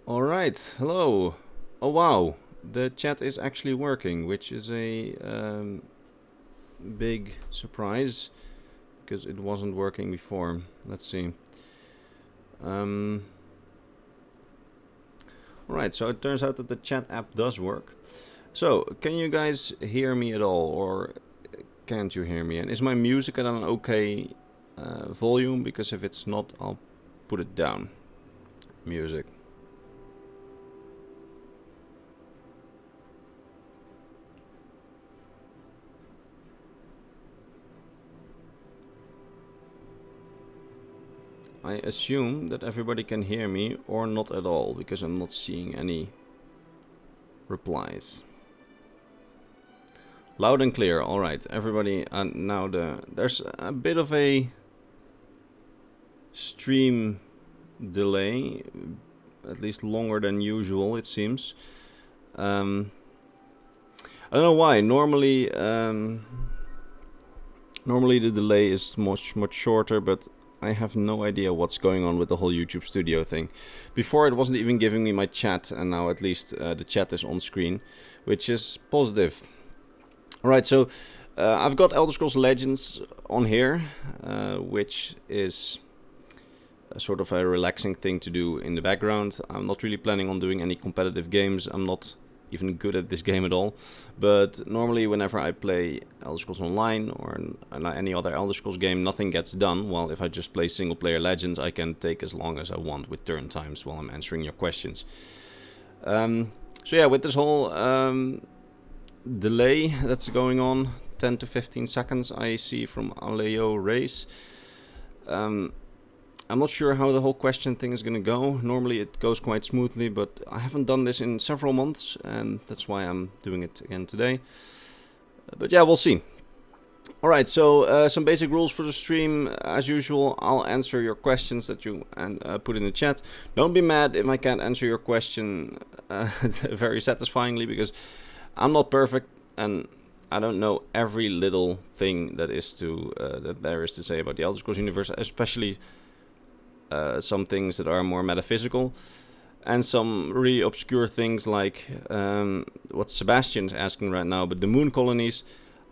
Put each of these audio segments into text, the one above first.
Alright, hello. Oh wow, the chat is actually working, which is a big surprise, because it wasn't working before. Let's see. Alright, so it turns out that the chat app does work. So, can you guys hear me at all, or can't you hear me? And is my music at an okay volume? Because if it's not, I'll put it down. Music. I assume that everybody can hear me, or not at all, because I'm not seeing any replies. Loud and clear, alright, everybody, now there's a bit of a stream delay, at least longer than usual, it seems. I don't know why. Normally the delay is much shorter, but I have no idea what's going on with the whole YouTube Studio thing. Before it wasn't even giving me my chat, and now at least the chat is on screen, which is positive. Alright, so I've got Elder Scrolls Legends on here, which is a sort of a relaxing thing to do in the background. I'm not really planning on doing any competitive games. I'm not even good at this game at all, but normally whenever I play Elder Scrolls Online or any other Elder Scrolls game, nothing gets done. While if I just play single player Legends, I can take as long as I want with turn times while I'm answering your questions. So yeah, with this whole delay that's going on, 10 to 15 seconds I see from Aleo Race. I'm not sure how the whole question thing is going to go. Normally it goes quite smoothly, but I haven't done this in several months, and that's why I'm doing it again today. But yeah, we'll see. Alright, so some basic rules for the stream. As usual, I'll answer your questions that you put in the chat. Don't be mad if I can't answer your question very satisfyingly, because I'm not perfect, and I don't know every little thing that there is to say about the Elder Scrolls universe, especially some things that are more metaphysical, and some really obscure things like what Sebastian's asking right now. But the moon colonies,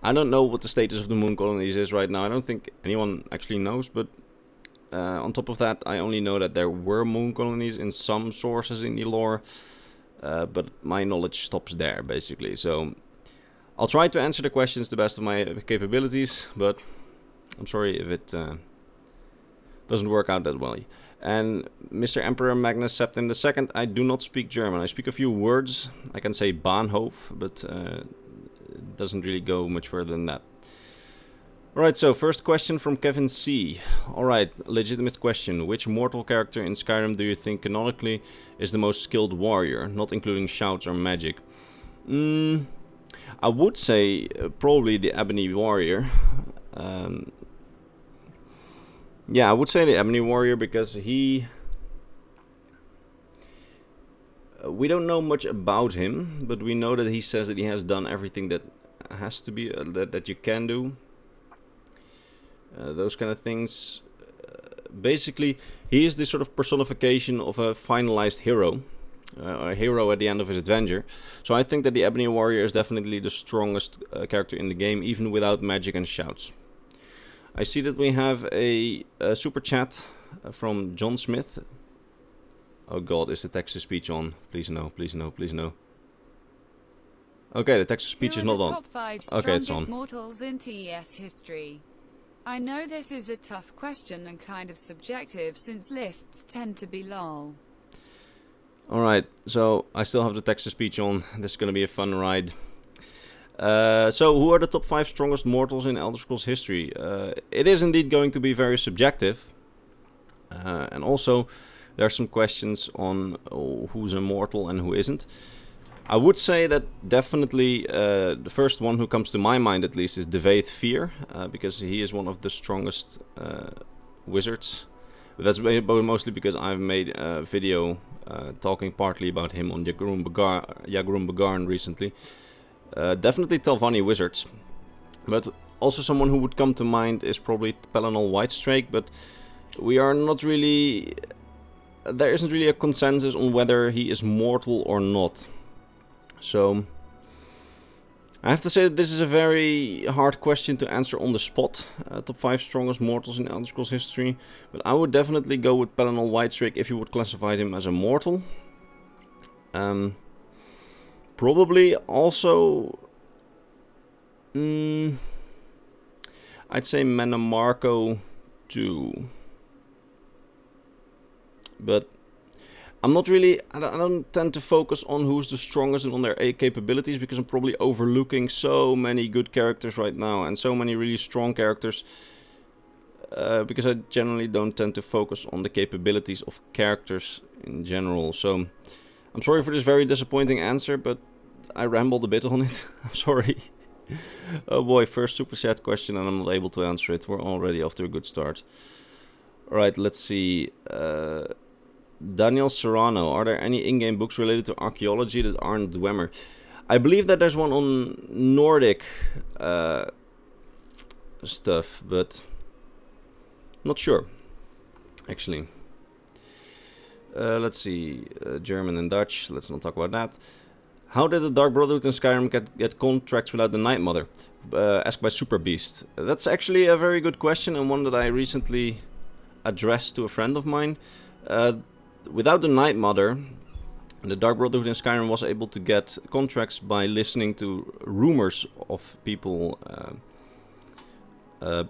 I don't know what the status of the moon colonies is right now. I don't think anyone actually knows, but on top of that, I only know that there were moon colonies in some sources in the lore, but my knowledge stops there, basically. So I'll try to answer the questions to the best of my capabilities, but I'm sorry if it doesn't work out that well. And Mr. Emperor Magnus Septim II, I do not speak German. I speak a few words. I can say Bahnhof, but it doesn't really go much further than that. Alright, so first question from Kevin C. Alright, legitimate question. Which mortal character in Skyrim do you think canonically is the most skilled warrior, not including shouts or magic? I would say probably the Ebony Warrior. Yeah, I would say the Ebony Warrior, because we don't know much about him, but we know that he says that he has done everything that has to be, that you can do. Those kind of things. Basically, he is this sort of personification of a finalized hero. A hero at the end of his adventure. So I think that the Ebony Warrior is definitely the strongest character in the game, even without magic and shouts. I see that we have a super chat from John Smith. Oh god, is the text-to-speech on? Please no, please no, please no. Okay, the text-to-speech is not on. Top 5 Okay, it's on. mortals in TES history. I know this is a tough question and kind of subjective, since lists tend to be lol. Alright, so I still have the text-to-speech on. This is going to be a fun ride. So, who are the top 5 strongest mortals in Elder Scrolls history? It is indeed going to be very subjective. And also, there are some questions on who's a mortal and who isn't. I would say that definitely the first one who comes to my mind, at least, is Devaith Fear, because he is one of the strongest wizards. But that's mostly because I've made a video talking partly about him on Yagrum Bagarn recently. Definitely Telvanni wizards, but also someone who would come to mind is probably Pelennor Whitestrake, but we are not really there isn't really a consensus on whether he is mortal or not. So I have to say that this is a very hard question to answer on the spot. Top 5 strongest mortals in Elder Scrolls history. But I would definitely go with Pelinal Whitestrake if you would classify him as a mortal. Probably also... I'd say Manamarco too. But I'm not really... I don't tend to focus on who's the strongest and on their capabilities, because I'm probably overlooking so many good characters right now and so many really strong characters. Because I generally don't tend to focus on the capabilities of characters in general. So I'm sorry for this very disappointing answer, but I rambled a bit on it. I'm sorry. Oh boy, first super chat question and I'm not able to answer it. We're already off to a good start. Alright, let's see. Daniel Serrano, are there any in-game books related to archaeology that aren't Dwemer? I believe that there's one on Nordic stuff, but not sure, actually. Let's see, German and Dutch, let's not talk about that. How did the Dark Brotherhood in Skyrim get contracts without the Night Mother? Asked by Super Beast. That's actually a very good question, and one that I recently addressed to a friend of mine. Without the Night Mother, the Dark Brotherhood in Skyrim was able to get contracts by listening to rumors of people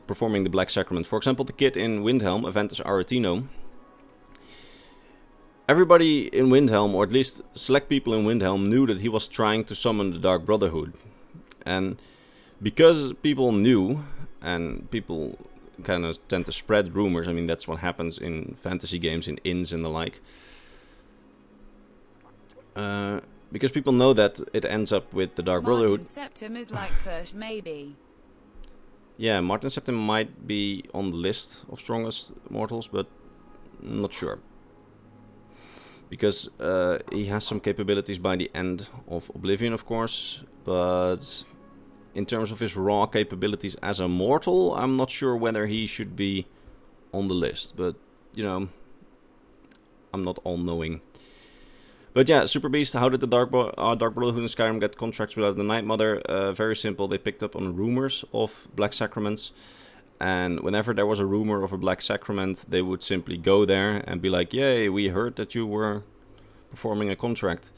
performing the Black Sacrament. For example, the kid in Windhelm, Aventus Aretino. Everybody in Windhelm, or at least select people in Windhelm, knew that he was trying to summon the Dark Brotherhood. And because people knew, and people kind of tend to spread rumors, I mean that's what happens in fantasy games, in inns and the like. Because people know that it ends up with the Dark Brotherhood. Martin Septim is like first, maybe. Yeah, Martin Septim might be on the list of strongest mortals, but I'm not sure. Because he has some capabilities by the end of Oblivion, of course, but in terms of his raw capabilities as a mortal, I'm not sure whether he should be on the list. But, you know, I'm not all-knowing. But yeah, Super Beast, how did the Dark Brotherhood in Skyrim get contracts without the Night Mother? Very simple, they picked up on rumors of Black Sacraments. And whenever there was a rumor of a Black Sacrament, they would simply go there and be like, yay, we heard that you were performing a contract.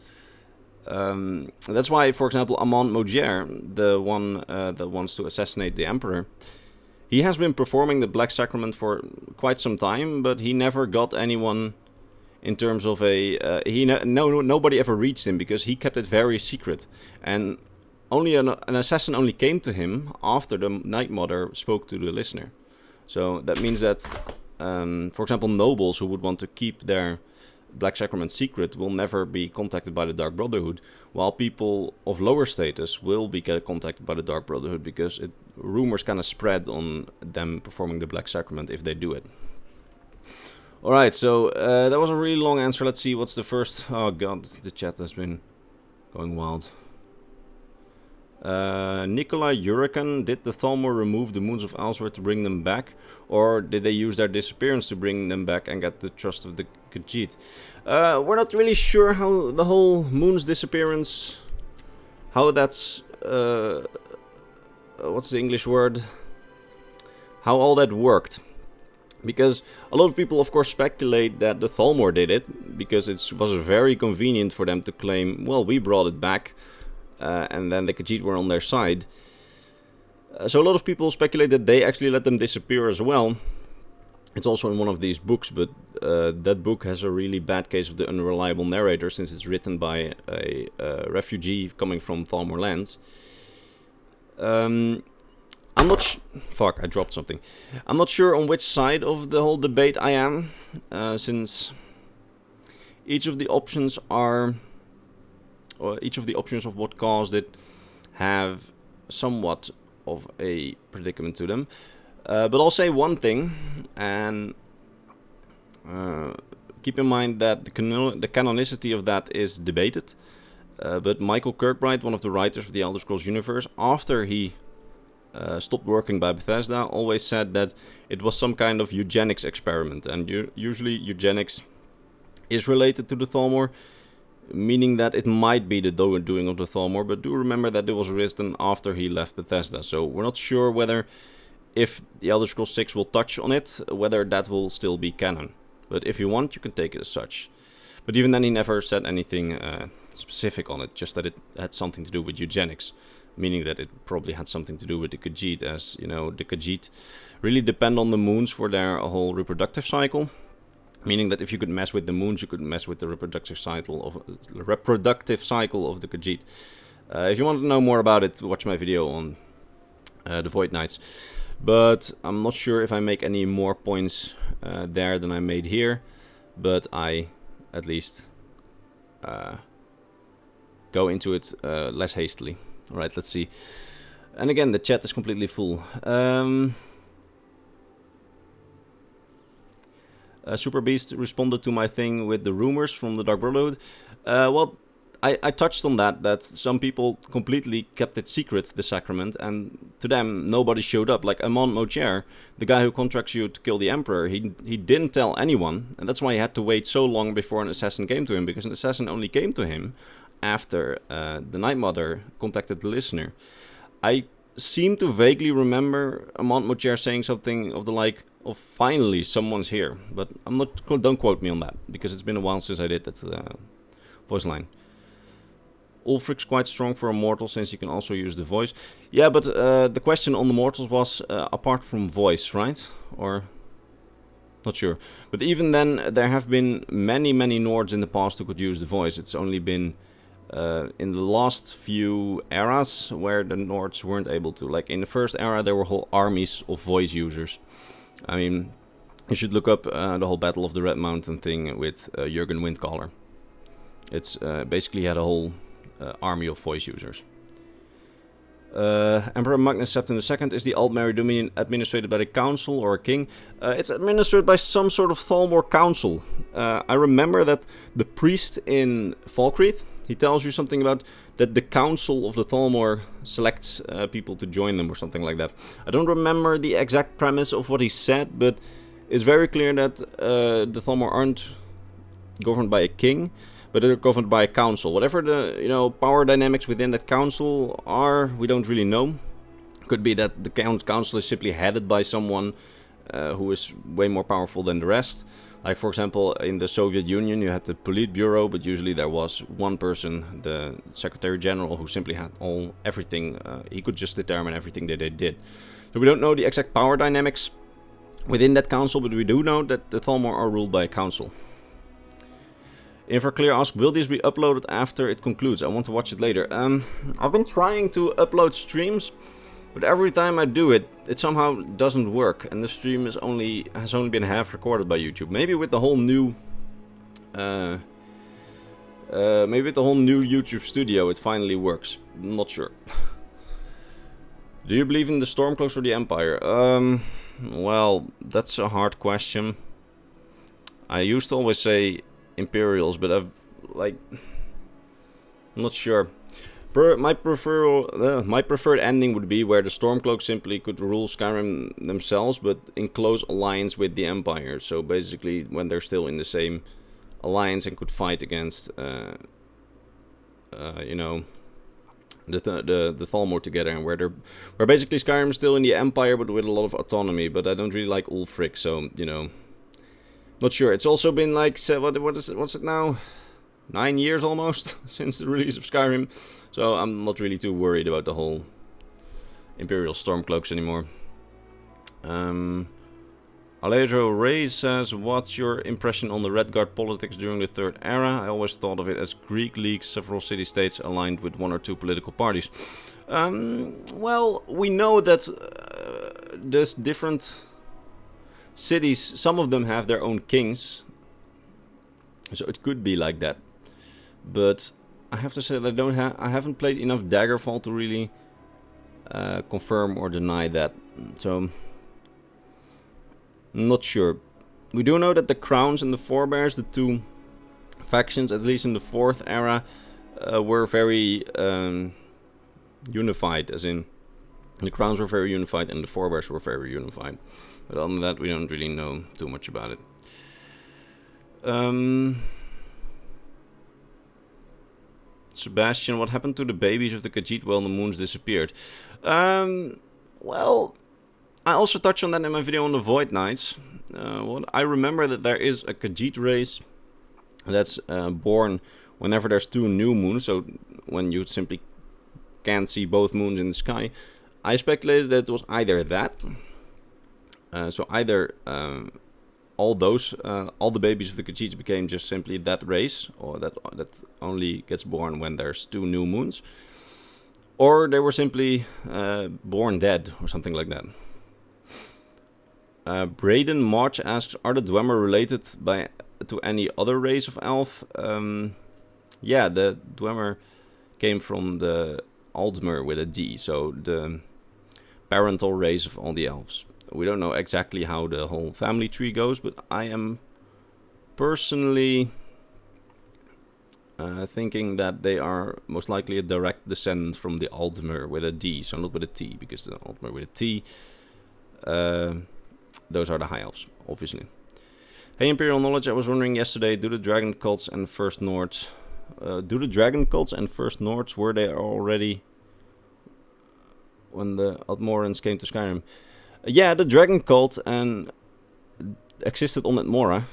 That's why, for example, Amon Mogier, the one that wants to assassinate the Emperor, he has been performing the Black Sacrament for quite some time, but he never got anyone in terms of a... nobody ever reached him, because he kept it very secret. And only an assassin only came to him after the Night Mother spoke to the listener. So that means that, for example, nobles who would want to keep their Black Sacrament secret will never be contacted by the Dark Brotherhood, while people of lower status will be contacted by the Dark Brotherhood, because rumors kind of spread on them performing the Black Sacrament if they do it. Alright, so that was a really long answer. Let's see what's the first... Oh god, the chat has been going wild. Nikolai Hurricane, did the Thalmor remove the Moons of Elsewhere to bring them back? Or did they use their disappearance to bring them back and get the trust of the Khajiit? We're not really sure how the whole Moon's disappearance... How that's... what's the English word? How all that worked. Because a lot of people, of course, speculate that the Thalmor did it, because it was very convenient for them to claim, well, we brought it back, and then the Khajiit were on their side. So a lot of people speculate that they actually let them disappear as well. It's also in one of these books, but that book has a really bad case of the unreliable narrator, since it's written by a refugee coming from Thalmor lands. I'm not fuck, I dropped something. I'm not sure on which side of the whole debate I am, since each of the options are, or each of the options of what caused it have somewhat of a predicament to them. But I'll say one thing, and keep in mind that the canonicity of that is debated. But Michael Kirkbride, one of the writers of the Elder Scrolls universe, after he stopped working by Bethesda, always said that it was some kind of eugenics experiment. And usually eugenics is related to the Thalmor, meaning that it might be the doing of the Thalmor, but do remember that it was written after he left Bethesda, so we're not sure whether, if the Elder Scrolls 6 will touch on it, whether that will still be canon. But if you want, you can take it as such. But even then, he never said anything specific on it, just that it had something to do with eugenics, meaning that it probably had something to do with the Khajiit, as, you know, the Khajiit really depend on the moons for their whole reproductive cycle, meaning that if you could mess with the moons, you could mess with the reproductive cycle of the Khajiit. If you want to know more about it, watch my video on the Void Knights. But I'm not sure if I make any more points there than I made here, but I at least go into it less hastily. Alright, let's see. And again, the chat is completely full. Super Beast responded to my thing with the rumors from the Dark Brotherhood. Well, I touched on that some people completely kept it secret, the sacrament, and to them, nobody showed up. Like Amon Mocher, the guy who contracts you to kill the Emperor, he didn't tell anyone, and that's why he had to wait so long before an assassin came to him, because an assassin only came to him after the Night Mother contacted the listener. I seem to vaguely remember Amon Mocher saying something of the like, of finally someone's here, but don't quote me on that, because it's been a while since I did that voice line. Ulfric's quite strong for a mortal, since he can also use the voice. Yeah, but the question on the mortals was apart from voice, right? Or not sure. But even then, there have been many Nords in the past who could use the voice. It's only been in the last few eras where the Nords weren't able to. Like in the first era, there were whole armies of voice users. I mean, you should look up the whole Battle of the Red Mountain thing with Jurgen Windcaller. It's basically had a whole army of voice users. Emperor Magnus Septim II is the Altmeri Dominion administered by the council or a king. It's administered by some sort of Thalmor council. I remember that the priest in Falkreath, he tells you something about that the council of the Thalmor selects people to join them or something like that. I don't remember the exact premise of what he said, but it's very clear that the Thalmor aren't governed by a king, but they're governed by a council. Whatever the power dynamics within that council are, we don't really know. Could be that the council is simply headed by someone who is way more powerful than the rest. Like, for example, in the Soviet Union, you had the Politburo, but usually there was one person, the Secretary General, who simply had everything. He could just determine everything that they did. So we don't know the exact power dynamics within that council, but we do know that the Thalmor are ruled by a council. Inverclear asks, will this be uploaded after it concludes? I want to watch it later. I've been trying to upload streams, but every time I do it, it somehow doesn't work, and the stream has only been half recorded by YouTube. Maybe with the whole new, YouTube studio, it finally works. I'm not sure. Do you believe in the Stormcloaks or the Empire? Well, that's a hard question. I used to always say Imperials, but I'm not sure. My preferred ending would be where the Stormcloaks simply could rule Skyrim themselves, but in close alliance with the Empire. So basically, when they're still in the same alliance and could fight against, the Thalmor together, and where basically Skyrim's still in the Empire, but with a lot of autonomy. But I don't really like Ulfric, so not sure. It's also been like, what's it now? 9 years almost since the release of Skyrim. So I'm not really too worried about the whole Imperial Stormcloaks anymore. Alejandro Rey says, what's your impression on the Redguard politics during the Third Era? I always thought of it as Greek leagues, several city-states aligned with one or two political parties. Well, we know that there's different cities, some of them have their own kings, so it could be like that. But I have to say that I haven't played enough Daggerfall to really confirm or deny that. So I'm not sure. We do know that the Crowns and the Forebears, the two factions, at least in the Fourth Era, were very unified, as in the Crowns were very unified and the Forebears were very unified. But other than that, we don't really know too much about it. Sebastian, what happened to the babies of the Khajiit while the moons disappeared? Well, I also touched on that in my video on the Void Knights. I remember that there is a Khajiit race that's born whenever there's 2 new moons, so when you simply can't see both moons in the sky. I speculated that it was either that, so either all the babies of the Khajiits became just simply that race, or that only gets born when there's 2 new moons, or they were simply born dead, or something like that. Braden March asks, are the Dwemer related to any other race of elf? Yeah, the Dwemer came from the Aldmer with a D, so the parental race of all the elves. We don't know exactly how the whole family tree goes, but I am personally thinking that they are most likely a direct descendant from the Aldmer with a D, so not with a T, because the Aldmer with a T, those are the high elves, obviously. Hey Imperial Knowledge, I was wondering yesterday, do the Dragon Cults and First Nords, were they already when the Admorans came to Skyrim? Yeah, the Dragon Cult existed on Admora.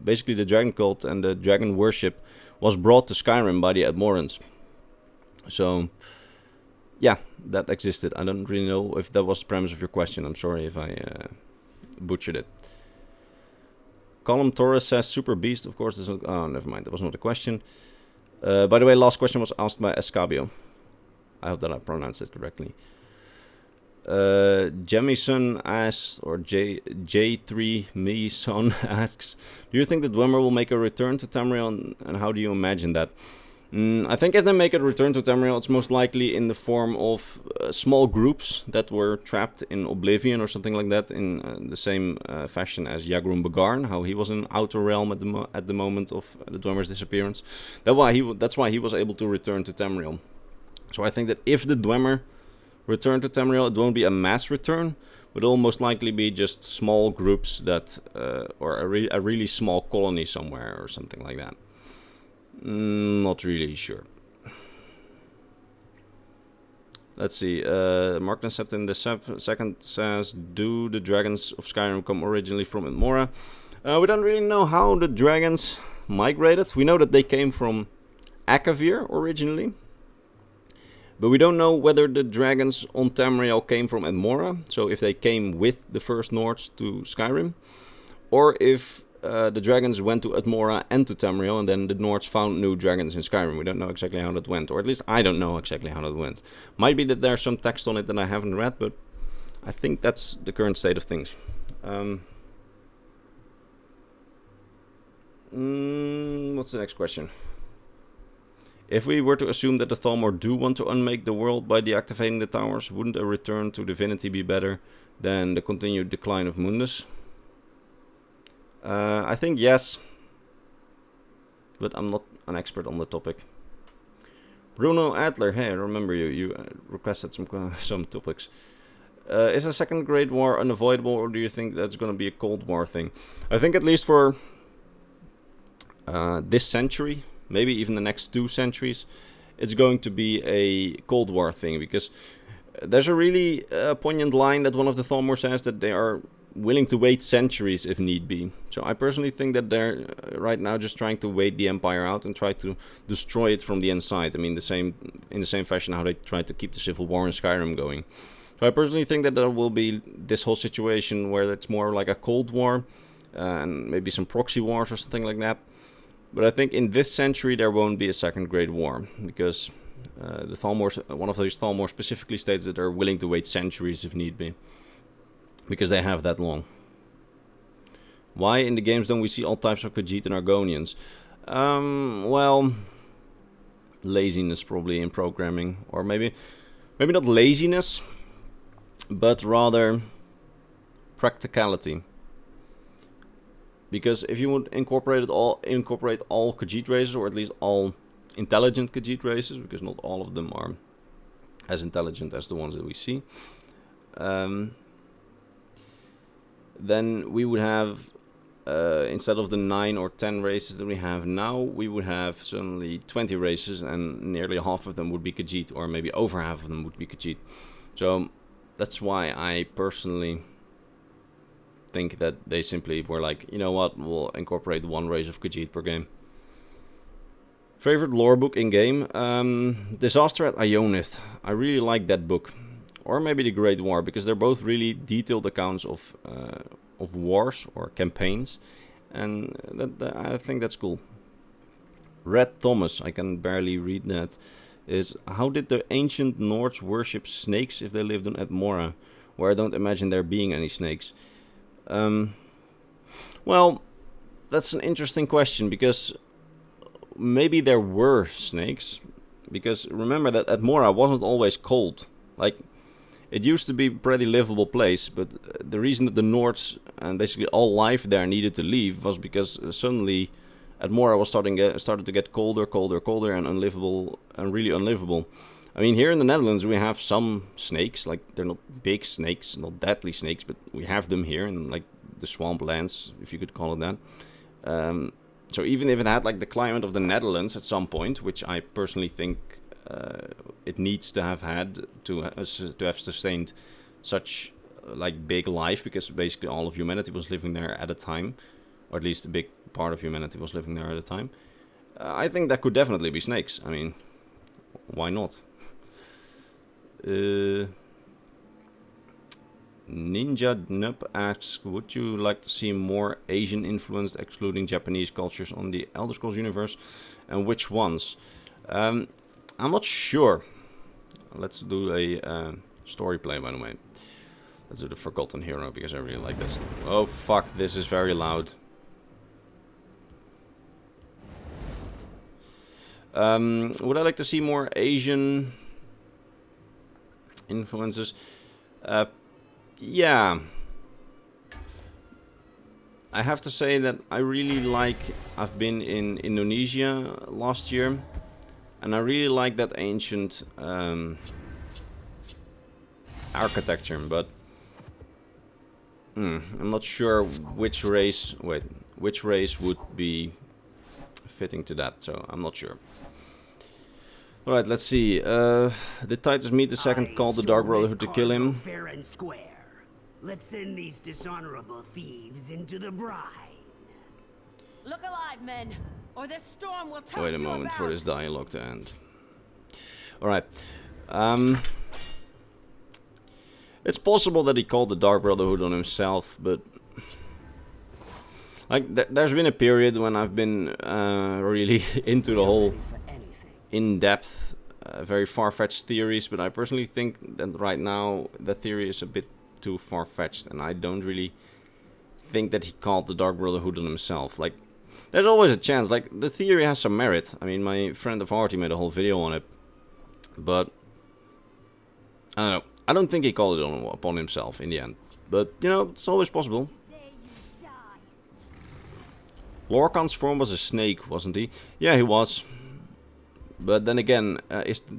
Basically, the Dragon Cult and the Dragon Worship was brought to Skyrim by the Admorans. So, yeah, that existed. I don't really know if that was the premise of your question. I'm sorry if I butchered it. Column Torres says Super Beast. Of course, there's oh, never mind. That was not a question. By the way, last question was asked by Escabio. I hope that I pronounced it correctly. Jemison asks, or J3MeSon asks, do you think the Dwemer will make a return to Tamriel, and how do you imagine that? I think if they make a return to Tamriel, it's most likely in the form of small groups that were trapped in Oblivion or something like that, in the same fashion as Yagrum Bagarn, how he was in Outer Realm at the moment of the Dwemer's disappearance. That's why he was able to return to Tamriel. So I think that if the Dwemer return to Tamriel, it won't be a mass return, but it'll most likely be just small groups that, or a really small colony somewhere or something like that. Not really sure. Let's see. Mark Septon the second says, do the dragons of Skyrim come originally from Admora? We don't really know how the dragons migrated. We know that they came from Akavir originally. But we don't know whether the dragons on Tamriel came from Admora, so if they came with the First Nords to Skyrim, or if the dragons went to Admora and to Tamriel, and then the Nords found new dragons in Skyrim. We don't know exactly how that went, or at least I don't know exactly how that went. Might be that there's some text on it that I haven't read, but I think that's the current state of things. What's the next question? If we were to assume that the Thalmor do want to unmake the world by deactivating the towers, wouldn't a return to divinity be better than the continued decline of Mundus? I think yes, but I'm not an expert on the topic. Bruno Adler, hey, I remember you. You requested some topics. Is a second Great War unavoidable, or do you think that's going to be a Cold War thing? I think at least for this century, maybe even the next 2 centuries, it's going to be a Cold War thing, because there's a really poignant line that one of the Thalmor says, that they are willing to wait centuries if need be. So I personally think that they're right now just trying to wait the Empire out and try to destroy it from the inside. I mean, in the same fashion how they tried to keep the Civil War in Skyrim going. So I personally think that there will be this whole situation where it's more like a Cold War, and maybe some proxy wars or something like that. But I think in this century there won't be a second Great War, because the Thalmor, one of those Thalmor specifically states that they're willing to wait centuries if need be, because they have that long. Why in the games don't we see all types of Khajiit and Argonians? Well, laziness probably in programming, or maybe not laziness, but rather practicality. Because if you would incorporate all Khajiit races, or at least all intelligent Khajiit races, because not all of them are as intelligent as the ones that we see, then we would have instead of the 9 or 10 races that we have now, we would have suddenly 20 races, and nearly half of them would be Khajiit, or maybe over half of them would be Khajiit. So that's why I personally think that they simply were like, you know what, we'll incorporate one race of Khajiit per game. Favorite lore book in game? Disaster at Ionith. I really like that book, or maybe the Great War, because they're both really detailed accounts of wars or campaigns, and I think that's cool. Red Thomas, I can barely read that, is how did the ancient Nords worship snakes if they lived on Atmora, where I don't imagine there being any snakes? Well, that's an interesting question, because maybe there were snakes, because remember that Atmora wasn't always cold. Like, it used to be a pretty livable place, but the reason that the Nords and basically all life there needed to leave was because suddenly Atmora was started to get colder and unlivable, and really unlivable. I mean, here in the Netherlands we have some snakes, like they're not big snakes, not deadly snakes, but we have them here in like the swamplands, if you could call it that. So even if it had like the climate of the Netherlands at some point, which I personally think it needs to have had to have sustained such like big life, because basically all of humanity was living there at a time, or at least a big part of humanity was living there at a time. I think that could definitely be snakes. I mean, why not? Ninja Nup asks, would you like to see more Asian influenced, excluding Japanese cultures on the Elder Scrolls universe, and which ones? I'm not sure. Let's do a story play, by the way. Let's do the Forgotten Hero, because I really like this. Oh fuck, this is very loud. Would I like to see more Asian influences? Yeah. I have to say that I really like... I've been in Indonesia last year, and I really like that ancient architecture, but I'm not sure which race would be fitting to that, so I'm not sure. Alright, let's see. Did Titus meet the second called the Dark Brotherhood to kill him? Fair and square. Let's send these dishonorable thieves into the brine. Look alive, men, or this storm will toss Wait a you moment about. for this dialogue to end. Alright. It's possible that he called the Dark Brotherhood on himself, but... like, there's been a period when I've been really into the whole in-depth, very far-fetched theories, but I personally think that right now the theory is a bit too far-fetched, and I don't really think that he called the Dark Brotherhood on himself. Like, there's always a chance. Like, the theory has some merit. I mean, my friend of Artie made a whole video on it, but I don't know. I don't think he called it upon himself in the end, but you know, it's always possible. Lorcan's form was a snake, wasn't he? Yeah, he was. But then again,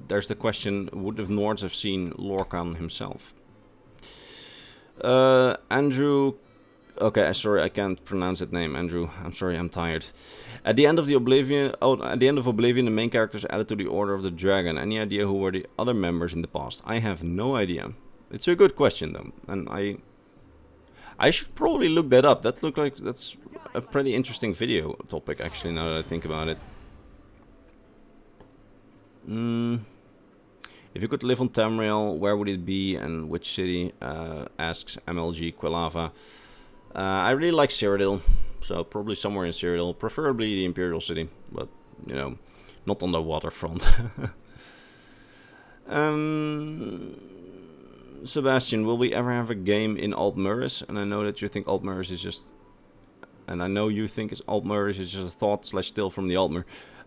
there's the question, would the Nords have seen Lorcan himself? Andrew... okay, sorry, I can't pronounce that name, Andrew. I'm sorry, I'm tired. At the end of Oblivion, the main characters added to the Order of the Dragon. Any idea who were the other members in the past? I have no idea. It's a good question, though, and I should probably look that up. That looked like that's a pretty interesting video topic, actually, now that I think about it. If you could live on Tamriel, where would it be and which city? Asks MLG Quilava. I really like Cyrodiil, so probably somewhere in Cyrodiil, preferably the Imperial City, but, you know, not on the waterfront. Sebastian, will we ever have a game in Altmuris? And I know that you think Altmuris is just... and I know you think Altmuris is just a thought/still from the Altmer.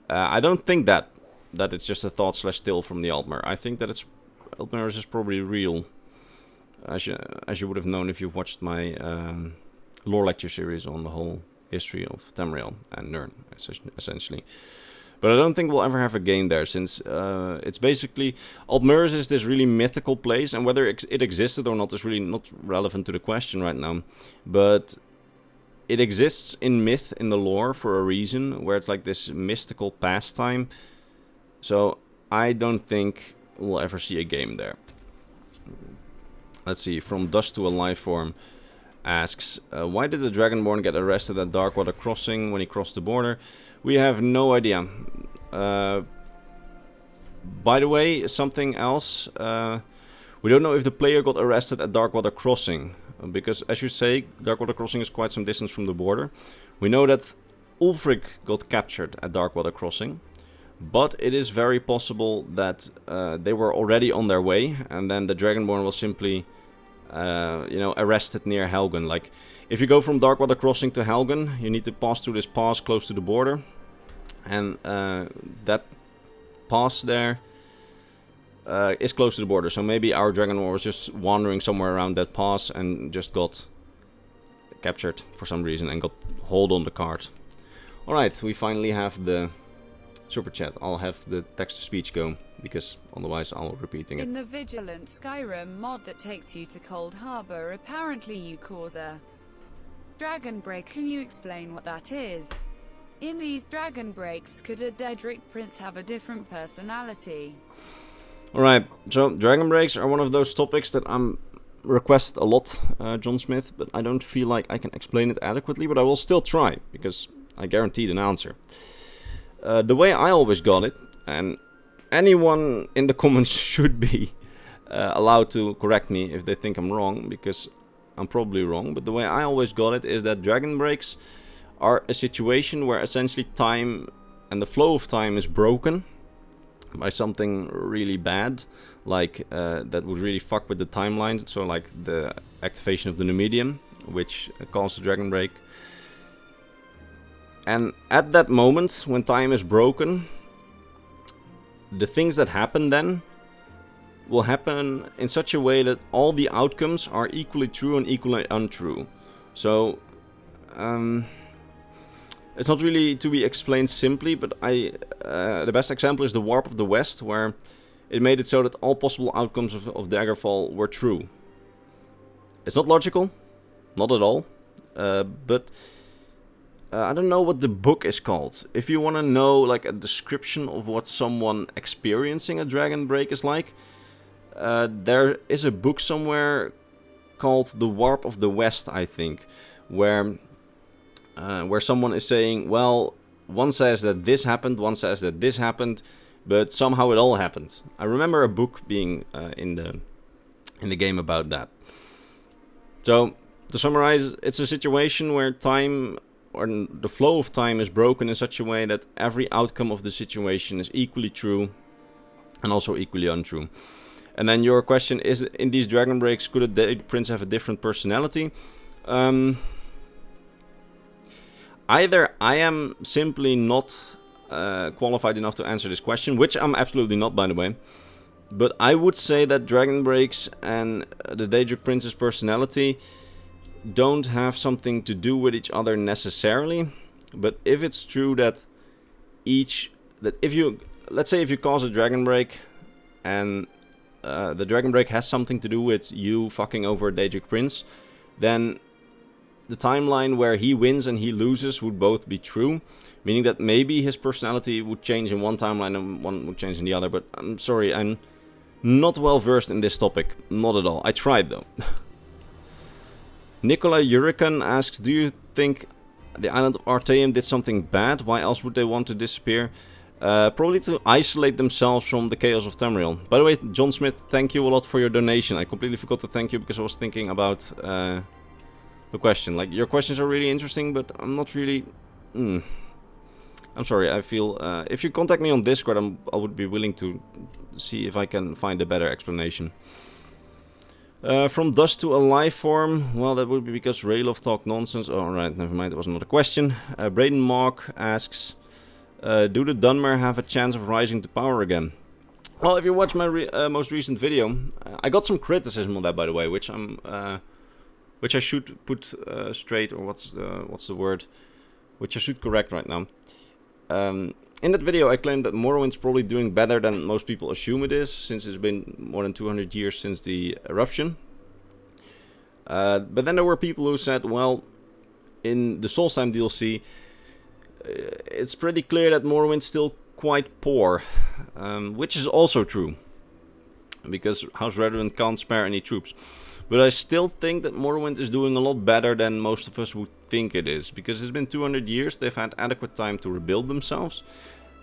I don't think that it's just a thought/still from the Altmer. I think that Altmuris is probably real, as you would have known if you watched my lore lecture series on the whole history of Tamriel and Nirn, essentially. But I don't think we'll ever have a game there, since it's basically... Altmuris is this really mythical place, and whether it existed or not is really not relevant to the question right now. But it exists in myth, in the lore, for a reason, where it's like this mystical pastime. So I don't think we'll ever see a game there. Let's see, from Dust to a Life Form asks, why did the Dragonborn get arrested at Darkwater Crossing when he crossed the border? We have no idea. By the way, something else, we don't know if the player got arrested at Darkwater Crossing, because as you say, Darkwater Crossing is quite some distance from the border. We know that Ulfric got captured at Darkwater Crossing, but it is very possible that they were already on their way, and then the Dragonborn was simply, you know, arrested near Helgen. Like, if you go from Darkwater Crossing to Helgen, you need to pass through this pass close to the border, and that pass there is close to the border. So maybe our Dragonborn was just wandering somewhere around that pass and just got captured for some reason and got hold on the cart. Alright, we finally have the super chat. I'll have the text-to-speech go, because otherwise I'll repeating it. In the Vigilant Skyrim mod that takes you to Cold Harbor, apparently you cause a dragon break. Can you explain what that is? In these dragon breaks, could a Daedric prince have a different personality? Alright, so dragon breaks are one of those topics that I'm request a lot, John Smith, but I don't feel like I can explain it adequately, but I will still try, because I guaranteed an answer. The way I always got it, and anyone in the comments should be allowed to correct me if they think I'm wrong, because I'm probably wrong, but the way I always got it is that dragon breaks are a situation where essentially time and the flow of time is broken by something really bad, like that would really fuck with the timeline, so like the activation of the new medium, which caused a dragon break. And at that moment, when time is broken, the things that happen then will happen in such a way that all the outcomes are equally true and equally untrue. So, it's not really to be explained simply, but the best example is the Warp of the West, where it made it so that all possible outcomes of Daggerfall were true. It's not logical, not at all, but I don't know what the book is called. If you want to know like a description of what someone experiencing a dragon break is like, there is a book somewhere called The Warp of the West, I think, where someone is saying, well, one says that this happened, one says that this happened, but somehow it all happened. I remember a book being in the game about that. So, to summarize, it's a situation where time, or the flow of time, is broken in such a way that every outcome of the situation is equally true and also equally untrue. And then your question is, in these dragon breaks, could a Daedric prince have a different personality? Either I am simply not qualified enough to answer this question, which I'm absolutely not, by the way, but I would say that dragon breaks and the Daedric prince's personality don't have something to do with each other necessarily. But if it's true that let's say if you cause a dragon break and the dragon break has something to do with you fucking over a Daedric prince, then the timeline where he wins and he loses would both be true, meaning that maybe his personality would change in one timeline and one would change in the other. But I'm sorry, I'm not well versed in this topic, not at all. I tried though. Nicola Hurricane asks, do you think the island of Artaeum did something bad? Why else would they want to disappear? Probably to isolate themselves from the chaos of Tamriel. By the way, John Smith, thank you a lot for your donation. I completely forgot to thank you because I was thinking about the question. Like, your questions are really interesting, but I'm not really... I'm sorry, I feel... if you contact me on Discord, I would be willing to see if I can find a better explanation. From Dust to a Life Form, well, that would be because Raylov talked nonsense. Oh, alright, never mind, that was not a question. Braden Mark asks, do the Dunmer have a chance of rising to power again? Well, if you watch my most recent video, I got some criticism on that, by the way, which I should put straight, or what's the word? Which I should correct right now. In that video, I claimed that Morrowind's probably doing better than most people assume it is, since it's been more than 200 years since the eruption. But then there were people who said, well, in the Soulstime DLC, it's pretty clear that Morrowind's still quite poor, which is also true, because House Redwin can't spare any troops. But I still think that Morrowind is doing a lot better than most of us would think it is, because it's been 200 years, they've had adequate time to rebuild themselves,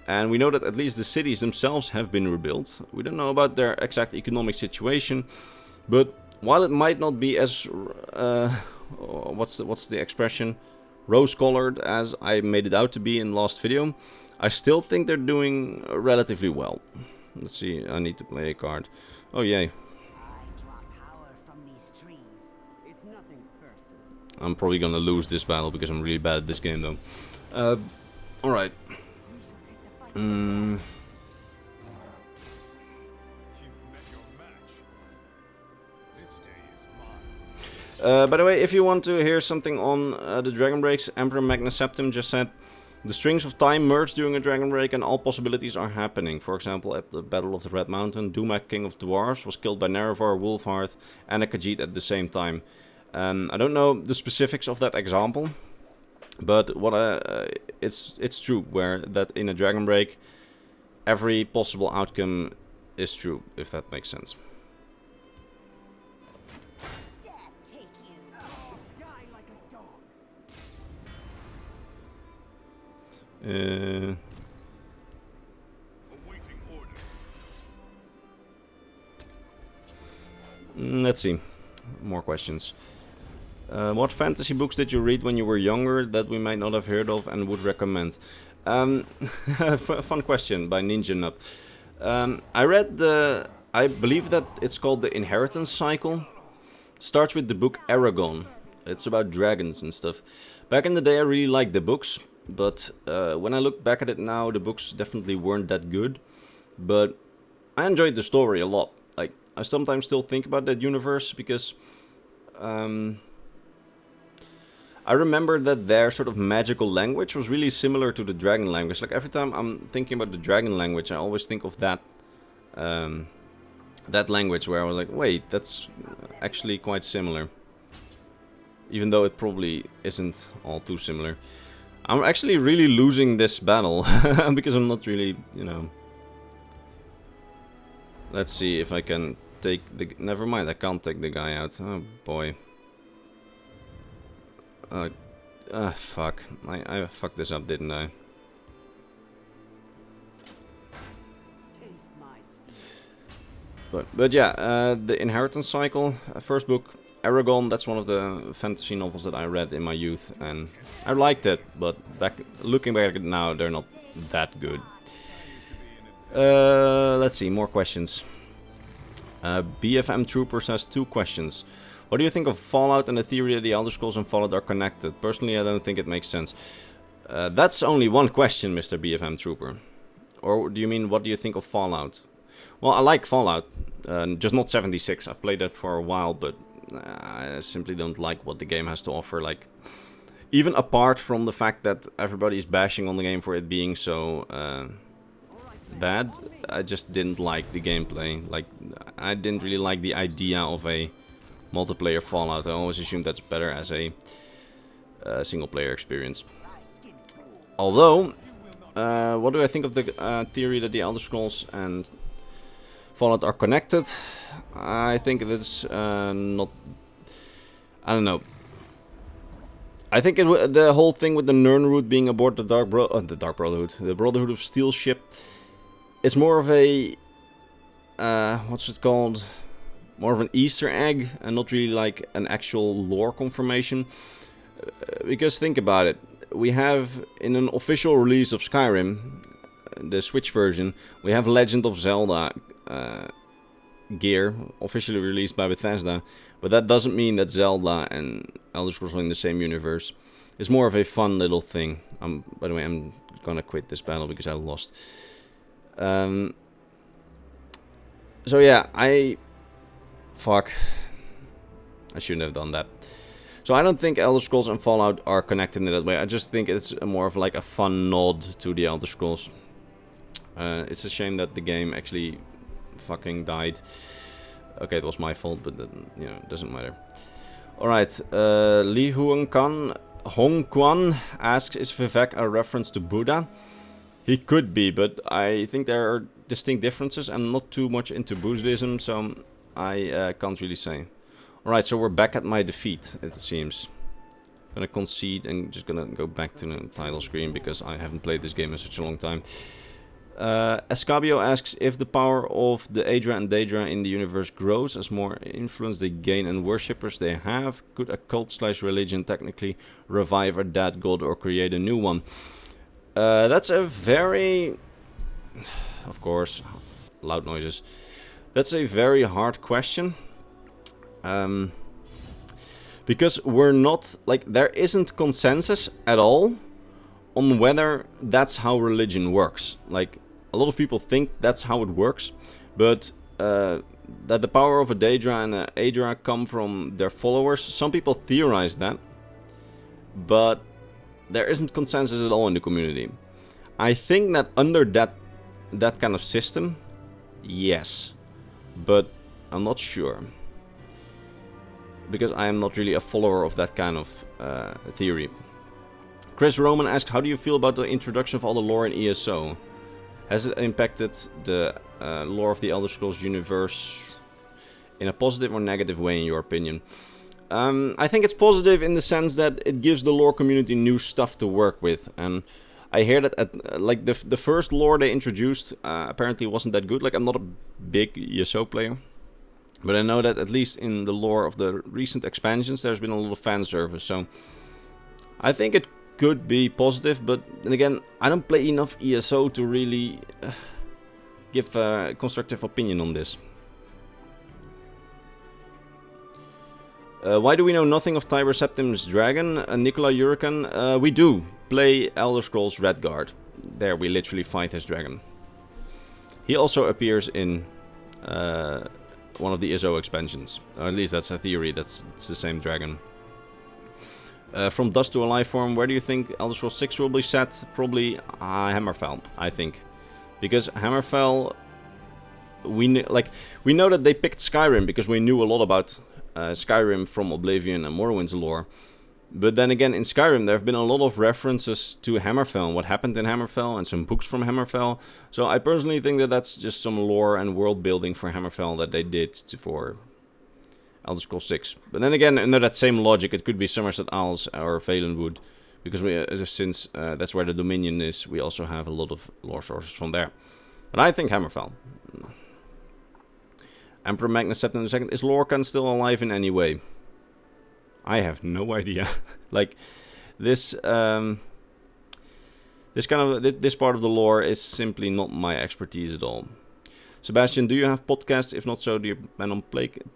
and we know that at least the cities themselves have been rebuilt. We don't know about their exact economic situation, but while it might not be as, what's the expression, rose-colored as I made it out to be in the last video, I still think they're doing relatively well. Let's see, I need to play a card. Oh yay. I'm probably gonna lose this battle because I'm really bad at this game though. Alright. By the way, if you want to hear something on the Dragon Breaks, Emperor Magnus Septim just said, the strings of time merge during a Dragon Break and all possibilities are happening. For example, at the Battle of the Red Mountain, Dumak, King of Dwarves, was killed by Nerevar, Wolfhearth and a Khajiit at the same time. I don't know the specifics of that example, but what it's true, where that in a Dragon Break, every possible outcome is true, if that makes sense. Let's see. More questions. What fantasy books did you read when you were younger that we might not have heard of and would recommend? Fun question by Ninja Nub. I read I believe that it's called The Inheritance Cycle. Starts with the book Aragon. It's about dragons and stuff. Back in the day I really liked the books, but when I look back at it now, the books definitely weren't that good. But I enjoyed the story a lot. Like, I sometimes still think about that universe because I remember that their sort of magical language was really similar to the dragon language. Like, every time I'm thinking about the dragon language, I always think of that that language where I was like, wait, that's actually quite similar. Even though it probably isn't all too similar. I'm actually really losing this battle because I'm not really, you know. Let's see if I can take the... Never mind, I can't take the guy out. Oh boy. Fuck. I fucked this up, didn't I? But yeah, The Inheritance Cycle, first book, Aragon, that's one of the fantasy novels that I read in my youth, and I liked it, but looking back at it now, they're not that good. Let's see, more questions. BFM Troopers has 2 questions. What do you think of Fallout and the theory that the Elder Scrolls and Fallout are connected? Personally, I don't think it makes sense. That's only one question, Mr. BFM Trooper. Or do you mean, what do you think of Fallout? Well, I like Fallout, just not 76. I've played that for a while, but I simply don't like what the game has to offer. Like, even apart from the fact that everybody's bashing on the game for it being so bad, I just didn't like the gameplay. Like, I didn't really like the idea of a multiplayer Fallout. I always assumed that's better as a single player experience. Although, what do I think of the theory that the Elder Scrolls and Fallout are connected? I think it's not... I don't know. I think the whole thing with the Nirnroot being aboard the the Brotherhood of Steel ship, it's more of a... what's it called? More of an Easter egg and not really like an actual lore confirmation. Because think about it. We have, in an official release of Skyrim, the Switch version, we have Legend of Zelda gear, officially released by Bethesda. But that doesn't mean that Zelda and Elder Scrolls are in the same universe. It's more of a fun little thing. By the way, I'm gonna quit this battle because I lost. So yeah, fuck. I shouldn't have done that. So I don't think Elder Scrolls and Fallout are connected in that way. I just think it's more of like a fun nod to the Elder Scrolls. It's a shame that the game actually fucking died. Okay, it was my fault, but you know, it doesn't matter. Alright, Li Huang Kan Hong Kwan asks, is Vivek a reference to Buddha? He could be, but I think there are distinct differences. I'm not too much into Buddhism, so I can't really say. Alright, so we're back at my defeat, it seems. Gonna concede and just gonna go back to the title screen because I haven't played this game in such a long time. Escabio asks, if the power of the Aedra and Daedra in the universe grows as more influence they gain and worshippers they have, could a cult/religion technically revive a dead god or create a new one? That's a very... Of course, loud noises. That's a very hard question. Because we're not... Like, there isn't consensus at all on whether that's how religion works. Like, a lot of people think that's how it works, but that the power of a Daedra and a Aedra come from their followers. Some people theorize that, but there isn't consensus at all in the community. I think that under that kind of system, yes, but I'm not sure. Because I am not really a follower of that kind of theory. Chris Roman asked, how do you feel about the introduction of all the lore in ESO? Has it impacted the lore of the Elder Scrolls universe in a positive or negative way, in your opinion? I think it's positive in the sense that it gives the lore community new stuff to work with. And I hear that like the first lore they introduced apparently wasn't that good. Like, I'm not a big ESO player, but I know that at least in the lore of the recent expansions, there's been a lot of fan service. So I think it could be positive, but then again, I don't play enough ESO to really give a constructive opinion on this. Why do we know nothing of Tiber Septim's dragon? Nicola Hurricane, we do play Elder Scrolls Redguard. There we literally fight his dragon. He also appears in one of the ESO expansions. Or at least that's a theory, it's the same dragon. From Dust to a Life Form, where do you think Elder Scrolls 6 will be set? Probably Hammerfell, I think. Because Hammerfell, we know that they picked Skyrim because we knew a lot about Skyrim from Oblivion and Morrowind's lore. But then again, in Skyrim there have been a lot of references to Hammerfell and what happened in Hammerfell and some books from Hammerfell. So I personally think that that's just some lore and world building for Hammerfell that they did for Elder Scrolls 6. But then again, under that same logic, it could be Somerset Isles or Valenwood, because since that's where the Dominion is, we also have a lot of lore sources from there. But I think Hammerfell. Emperor Magnus Septim II, is Lorcan still alive in any way? I have no idea. Like, this part of the lore is simply not my expertise at all. Sebastian, do you have podcasts? If not so, do you plan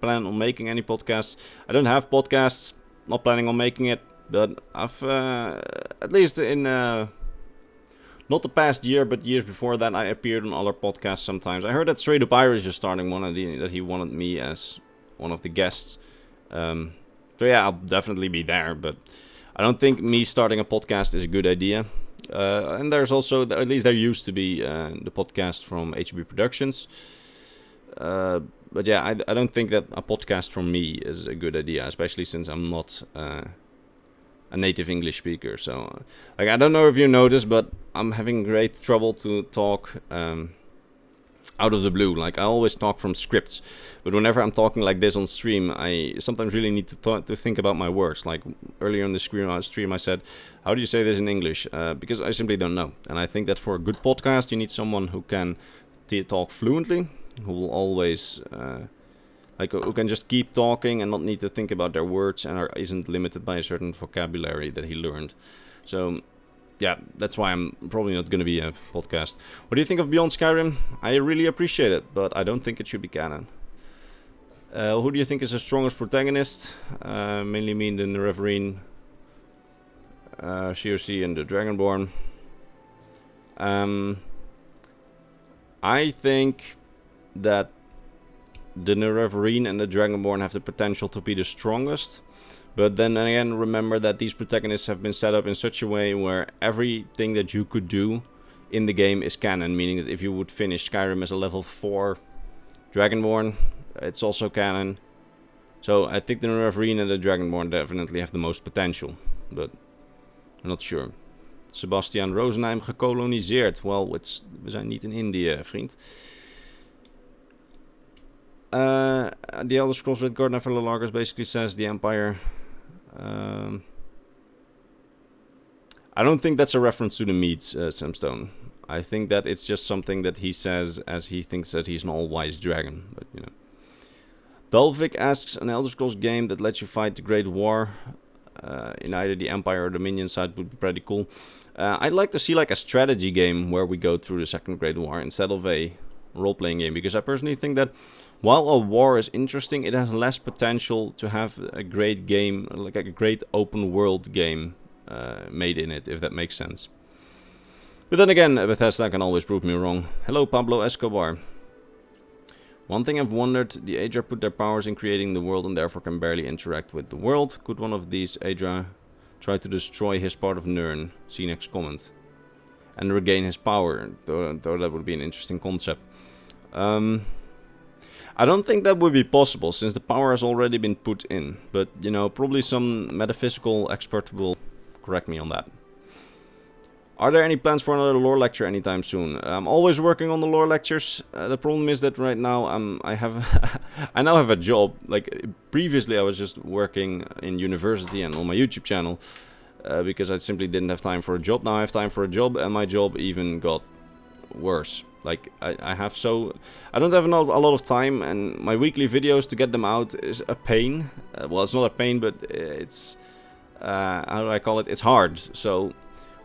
on making any podcasts? I don't have podcasts, not planning on making it, but I've, at least in, not the past year, but years before that, I appeared on other podcasts sometimes. I heard that Straight Up Irish is starting one, and that he wanted me as one of the guests. So yeah, I'll definitely be there, but I don't think me starting a podcast is a good idea. And there's also, at least there used to be the podcast from HB Productions. But yeah, I don't think that a podcast from me is a good idea, especially since I'm not a native English speaker. So, like, I don't know if you noticed, but I'm having great trouble to talk out of the blue. Like, I always talk from scripts, but whenever I'm talking like this on stream, I sometimes really need to think about my words. Like, earlier on the stream I said, how do you say this in English? Because I simply don't know. And I think that for a good podcast, you need someone who can talk fluently, who will always who can just keep talking and not need to think about their words and isn't limited by a certain vocabulary that he learned. So yeah, that's why I'm probably not going to be a podcast. What do you think of Beyond Skyrim? I really appreciate it, but I don't think it should be canon. Who do you think is the strongest protagonist? Mainly mean the Nerevarine, COC and the Dragonborn. I think that the Nerevarine and the Dragonborn have the potential to be the strongest. But then again, remember that these protagonists have been set up in such a way where everything that you could do in the game is canon. Meaning that if you would finish Skyrim as a level 4 Dragonborn, it's also canon. So I think the Nerevarine and the Dragonborn definitely have the most potential. But I'm not sure. Sebastian, Rosenheim gekoloniseerd. Well, we zijn niet in Indië, vriend. The Elder Scrolls Red Guard Never Largus basically says the Empire... I don't think that's a reference to the meats, Samstone. I think that it's just something that he says as he thinks that he's an all-wise dragon. But, you know. Dalvik asks, an Elder Scrolls game that lets you fight the Great War in either the Empire or Dominion side would be pretty cool. I'd like to see like a strategy game where we go through the Second Great War instead of a role-playing game. Because I personally think that while a war is interesting, it has less potential to have a great game, like a great open-world game made in it, if that makes sense. But then again, Bethesda can always prove me wrong. Hello, Pablo Escobar. One thing I've wondered, the Aedra put their powers in creating the world and therefore can barely interact with the world. Could one of these Aedra try to destroy his part of Nirn? See next comment. And regain his power, though that would be an interesting concept. I don't think that would be possible, since the power has already been put in. But, you know, probably some metaphysical expert will correct me on that. Are there any plans for another lore lecture anytime soon? I'm always working on the lore lectures. The problem is that right now I now have a job. Like previously I was just working in university and on my YouTube channel because I simply didn't have time for a job. Now I have time for a job, and my job even got worse. Like I don't have a lot of time, and my weekly videos, to get them out is a pain. Well, it's not a pain, but it's how do I call it? It's hard. So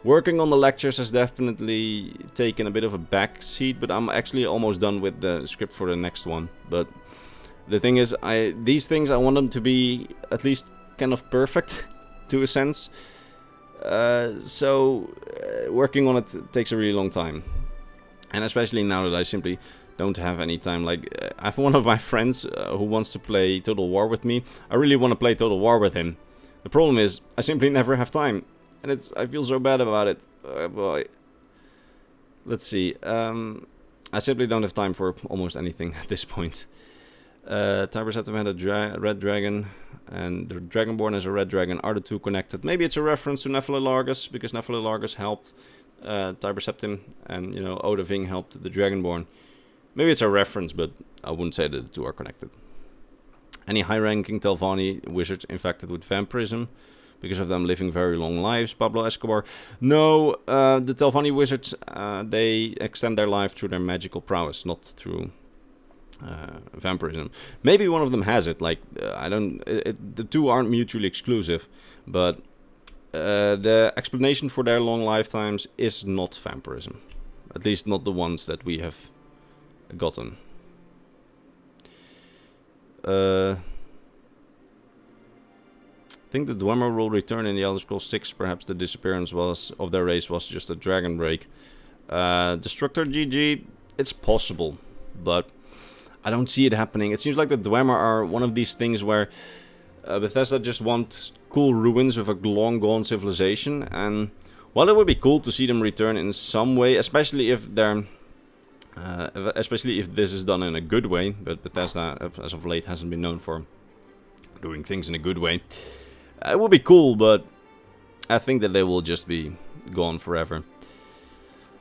working on the lectures has definitely taken a bit of a back seat, but I'm actually almost done with the script for the next one. But the thing is, these things, I want them to be at least kind of perfect to a sense. So working on it takes a really long time. And especially now that I simply don't have any time. Like, I have one of my friends who wants to play Total War with me. I really want to play Total War with him. The problem is, I simply never have time. And I feel so bad about it. Boy. Let's see. I simply don't have time for almost anything at this point. Tiber Septim had a red dragon, and the Dragonborn has a red dragon. Are the two connected? Maybe it's a reference to Nephililargus, because Nephililargus helped Tiber Septim, and, you know, Odahviing helped the Dragonborn. Maybe it's a reference, but I wouldn't say that the two are connected. Any high-ranking Telvanni wizards infected with vampirism because of them living very long lives? Pablo Escobar. No, the Telvanni wizards, they extend their life through their magical prowess, not through vampirism. Maybe one of them has it. Like, the two aren't mutually exclusive, but the explanation for their long lifetimes is not vampirism. At least not the ones that we have gotten. I think the Dwemer will return in the Elder Scrolls 6. Perhaps the disappearance of their race was just a dragon break. Destructor GG, it's possible, but I don't see it happening. It seems like the Dwemer are one of these things where Bethesda just wants cool ruins of a long-gone civilization, and while it would be cool to see them return in some way, especially if they're especially if this is done in a good way, but Bethesda, as of late, hasn't been known for doing things in a good way. It would be cool, but I think that they will just be gone forever.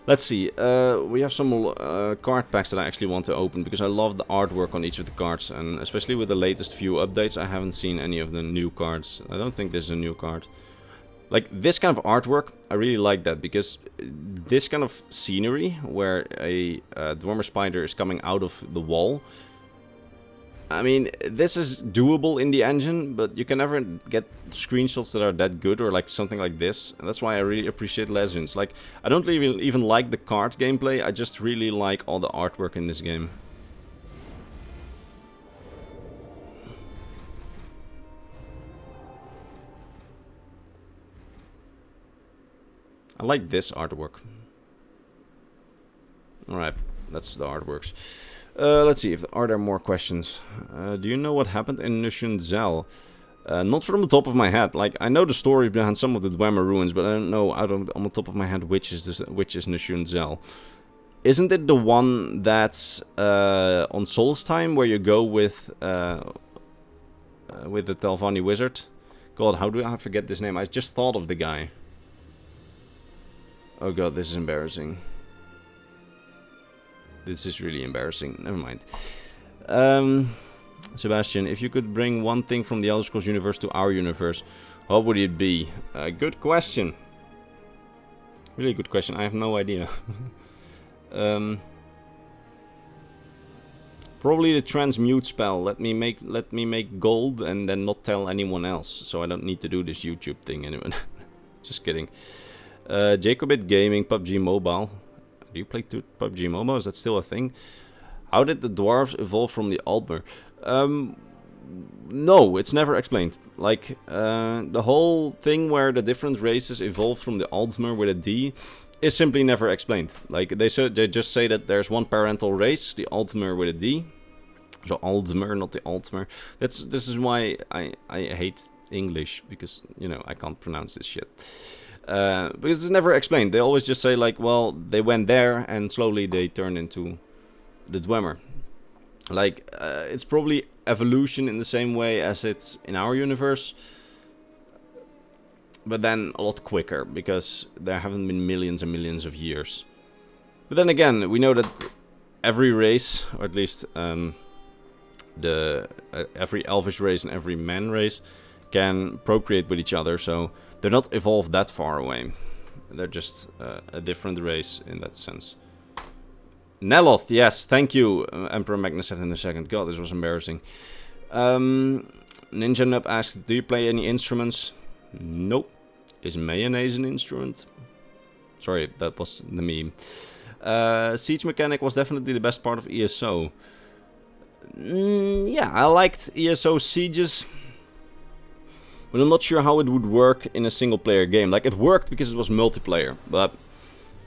Let's see, we have some card packs that I actually want to open, because I love the artwork on each of the cards, and especially with the latest few updates, I haven't seen any of the new cards. I don't think this is a new card. Like, this kind of artwork, I really like that, because this kind of scenery, where a Dwemer spider is coming out of the wall, I mean, this is doable in the engine, but you can never get screenshots that are that good, or like something like this. And that's why I really appreciate Legends. Like, I don't even like the card gameplay, I just really like all the artwork in this game. I like this artwork. Alright, that's the artworks. Let's see, are there more questions? Do you know what happened in Nushin Zel? Not from the top of my head. Like, I know the story behind some of the Dwemer ruins, but I don't know on the top of my head which is Nushin Zel. Isn't it the one that's on Solstheim, where you go with the Telvanni wizard? God, how do I forget this name? I just thought of the guy. Oh god, this is embarrassing. This is really embarrassing. Never mind. Sebastian, if you could bring one thing from the Elder Scrolls universe to our universe, what would it be? Good question. Really good question. I have no idea. Probably the transmute spell. Let me make gold and then not tell anyone else, so I don't need to do this YouTube thing anyway. Just kidding. Jacobit Gaming, PUBG Mobile. Do you play PUBG Mobile? Is that still a thing? How did the dwarves evolve from the Altmer? No, it's never explained. Like, the whole thing where the different races evolved from the Altmer with a D is simply never explained. Like, they just say that there's one parental race, the Altmer with a D. So Altmer, not the Altmer. This is why I hate English, because, you know, I can't pronounce this shit. Because it's never explained. They always just say, like, well, they went there and slowly they turned into the Dwemer. Like, it's probably evolution in the same way as it's in our universe, but then a lot quicker, because there haven't been millions and millions of years. But then again, we know that every race, or at least every elvish race and every man race, can procreate with each other, so they're not evolved that far away. They're just a different race in that sense. Neloth, yes, thank you, Emperor Magnus said in a second. God, this was embarrassing. Ninja Nub asked, do you play any instruments? Nope. Is mayonnaise an instrument? Sorry, that was the meme. Siege Mechanic was definitely the best part of ESO. Yeah, I liked ESO Sieges, but I'm not sure how it would work in a single player game. Like, it worked because it was multiplayer, but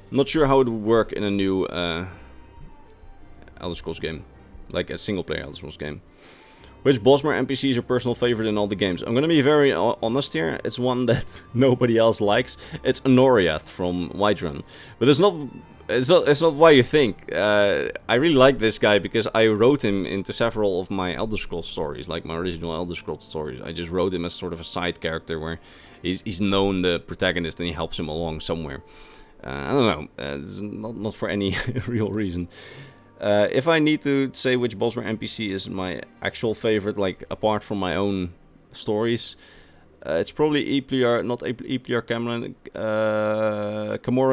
I'm not sure how it would work in a new Elder Scrolls game. Like a single player Elder Scrolls game. Which Bosmer NPC is your personal favorite in all the games? I'm gonna be very honest here. It's one that nobody else likes. It's Honoriath from Whiterun. But it's not what you think. I really like this guy because I wrote him into several of my Elder Scrolls stories, like my original Elder Scrolls stories. I just wrote him as sort of a side character where he's known the protagonist and he helps him along somewhere. I don't know. It's not for any real reason. If I need to say which Bosmer NPC is my actual favorite, like apart from my own stories, it's probably Camoran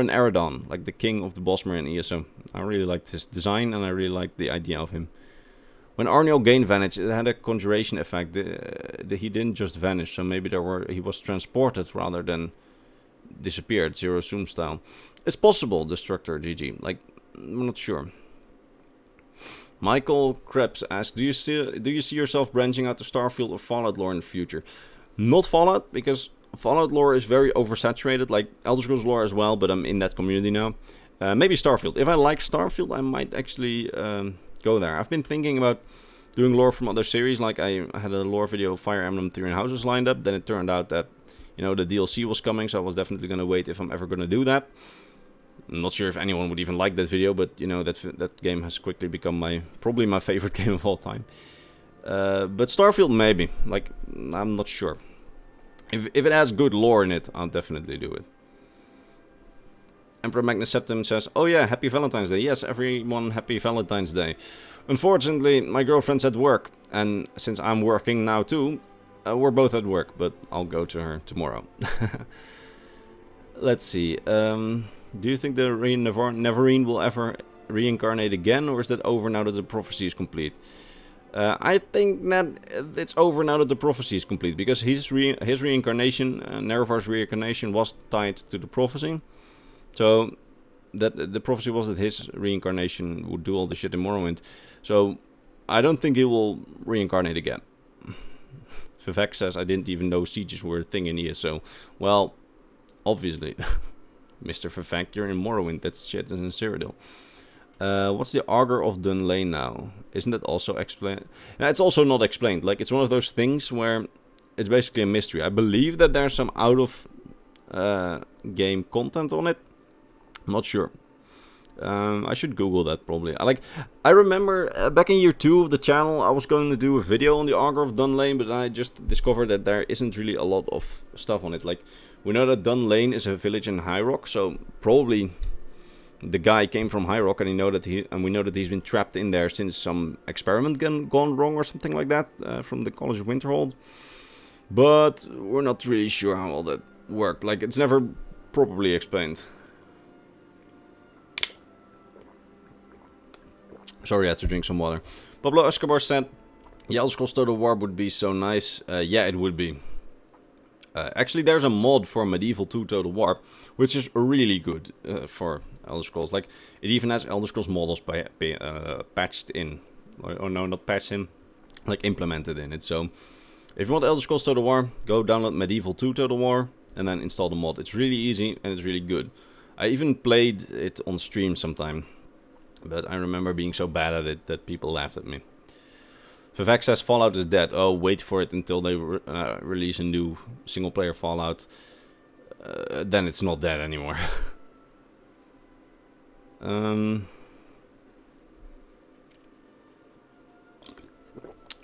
Eredon, like the king of the Bosmer in ESO. I really liked his design and I really liked the idea of him. When Arniel Gain vanished, it had a conjuration effect. He didn't just vanish, so maybe he was transported rather than disappeared, Zero Zoom style. It's possible, Destructor GG. Like, I'm not sure. Michael Krebs asked, do you see yourself branching out to Starfield or Fallout lore in the future? Not Fallout, because Fallout lore is very oversaturated, like Elder Scrolls lore as well, but I'm in that community now. Maybe Starfield. If I like Starfield, I might actually go there. I've been thinking about doing lore from other series, like I had a lore video of Fire Emblem Three Houses lined up, then it turned out that, you know, the DLC was coming, so I was definitely going to wait if I'm ever going to do that. I'm not sure if anyone would even like that video, but you know, that game has quickly become probably my favorite game of all time. But Starfield maybe, like, I'm not sure. If it has good lore in it, I'll definitely do it. Emperor Magnus Septim says, oh yeah, happy Valentine's Day. Yes, everyone, happy Valentine's Day. Unfortunately, my girlfriend's at work, and since I'm working now too, we're both at work, but I'll go to her tomorrow. Let's see. Do you think the Neverine will ever reincarnate again, or is that over now that the prophecy is complete? I think that it's over now that the prophecy is complete, because his reincarnation, Nerevar's reincarnation, was tied to the prophecy. So that the prophecy was that his reincarnation would do all the shit in Morrowind. So I don't think he will reincarnate again. Vivek says, I didn't even know sieges were a thing in ESO. Well, obviously. Mr. Vivek, you're in Morrowind, that shit is in Cyrodiil. What's the Augur of Dunlane now? Isn't that also explained? No, it's also not explained. Like, it's one of those things where it's basically a mystery. I believe that there's some out of game content on it. I'm not sure. I should Google that probably. I remember back in year 2 of the channel, I was going to do a video on the Augur of Dunlane, but I just discovered that there isn't really a lot of stuff on it. Like, we know that Dunlane is a village in High Rock, so probably the guy came from High Rock, and we know that he's been trapped in there since some experiment gone wrong or something like that from the College of Winterhold. But we're not really sure how all that worked. Like, it's never properly explained. Sorry, I had to drink some water. Pablo Escobar said, "Yeah, Elder Scrolls Total War would be so nice." Yeah, it would be. Actually, there's a mod for Medieval 2 Total War, which is really good for Elder Scrolls. Like, it even has Elder Scrolls models patched in. Or no, not patched in. Like, implemented in it. So, if you want Elder Scrolls Total War, go download Medieval 2 Total War and then install the mod. It's really easy and it's really good. I even played it on stream sometime. But I remember being so bad at it that people laughed at me. Vivek says Fallout is dead. Oh, wait for it until they release a new single-player Fallout. Then it's not dead anymore. Do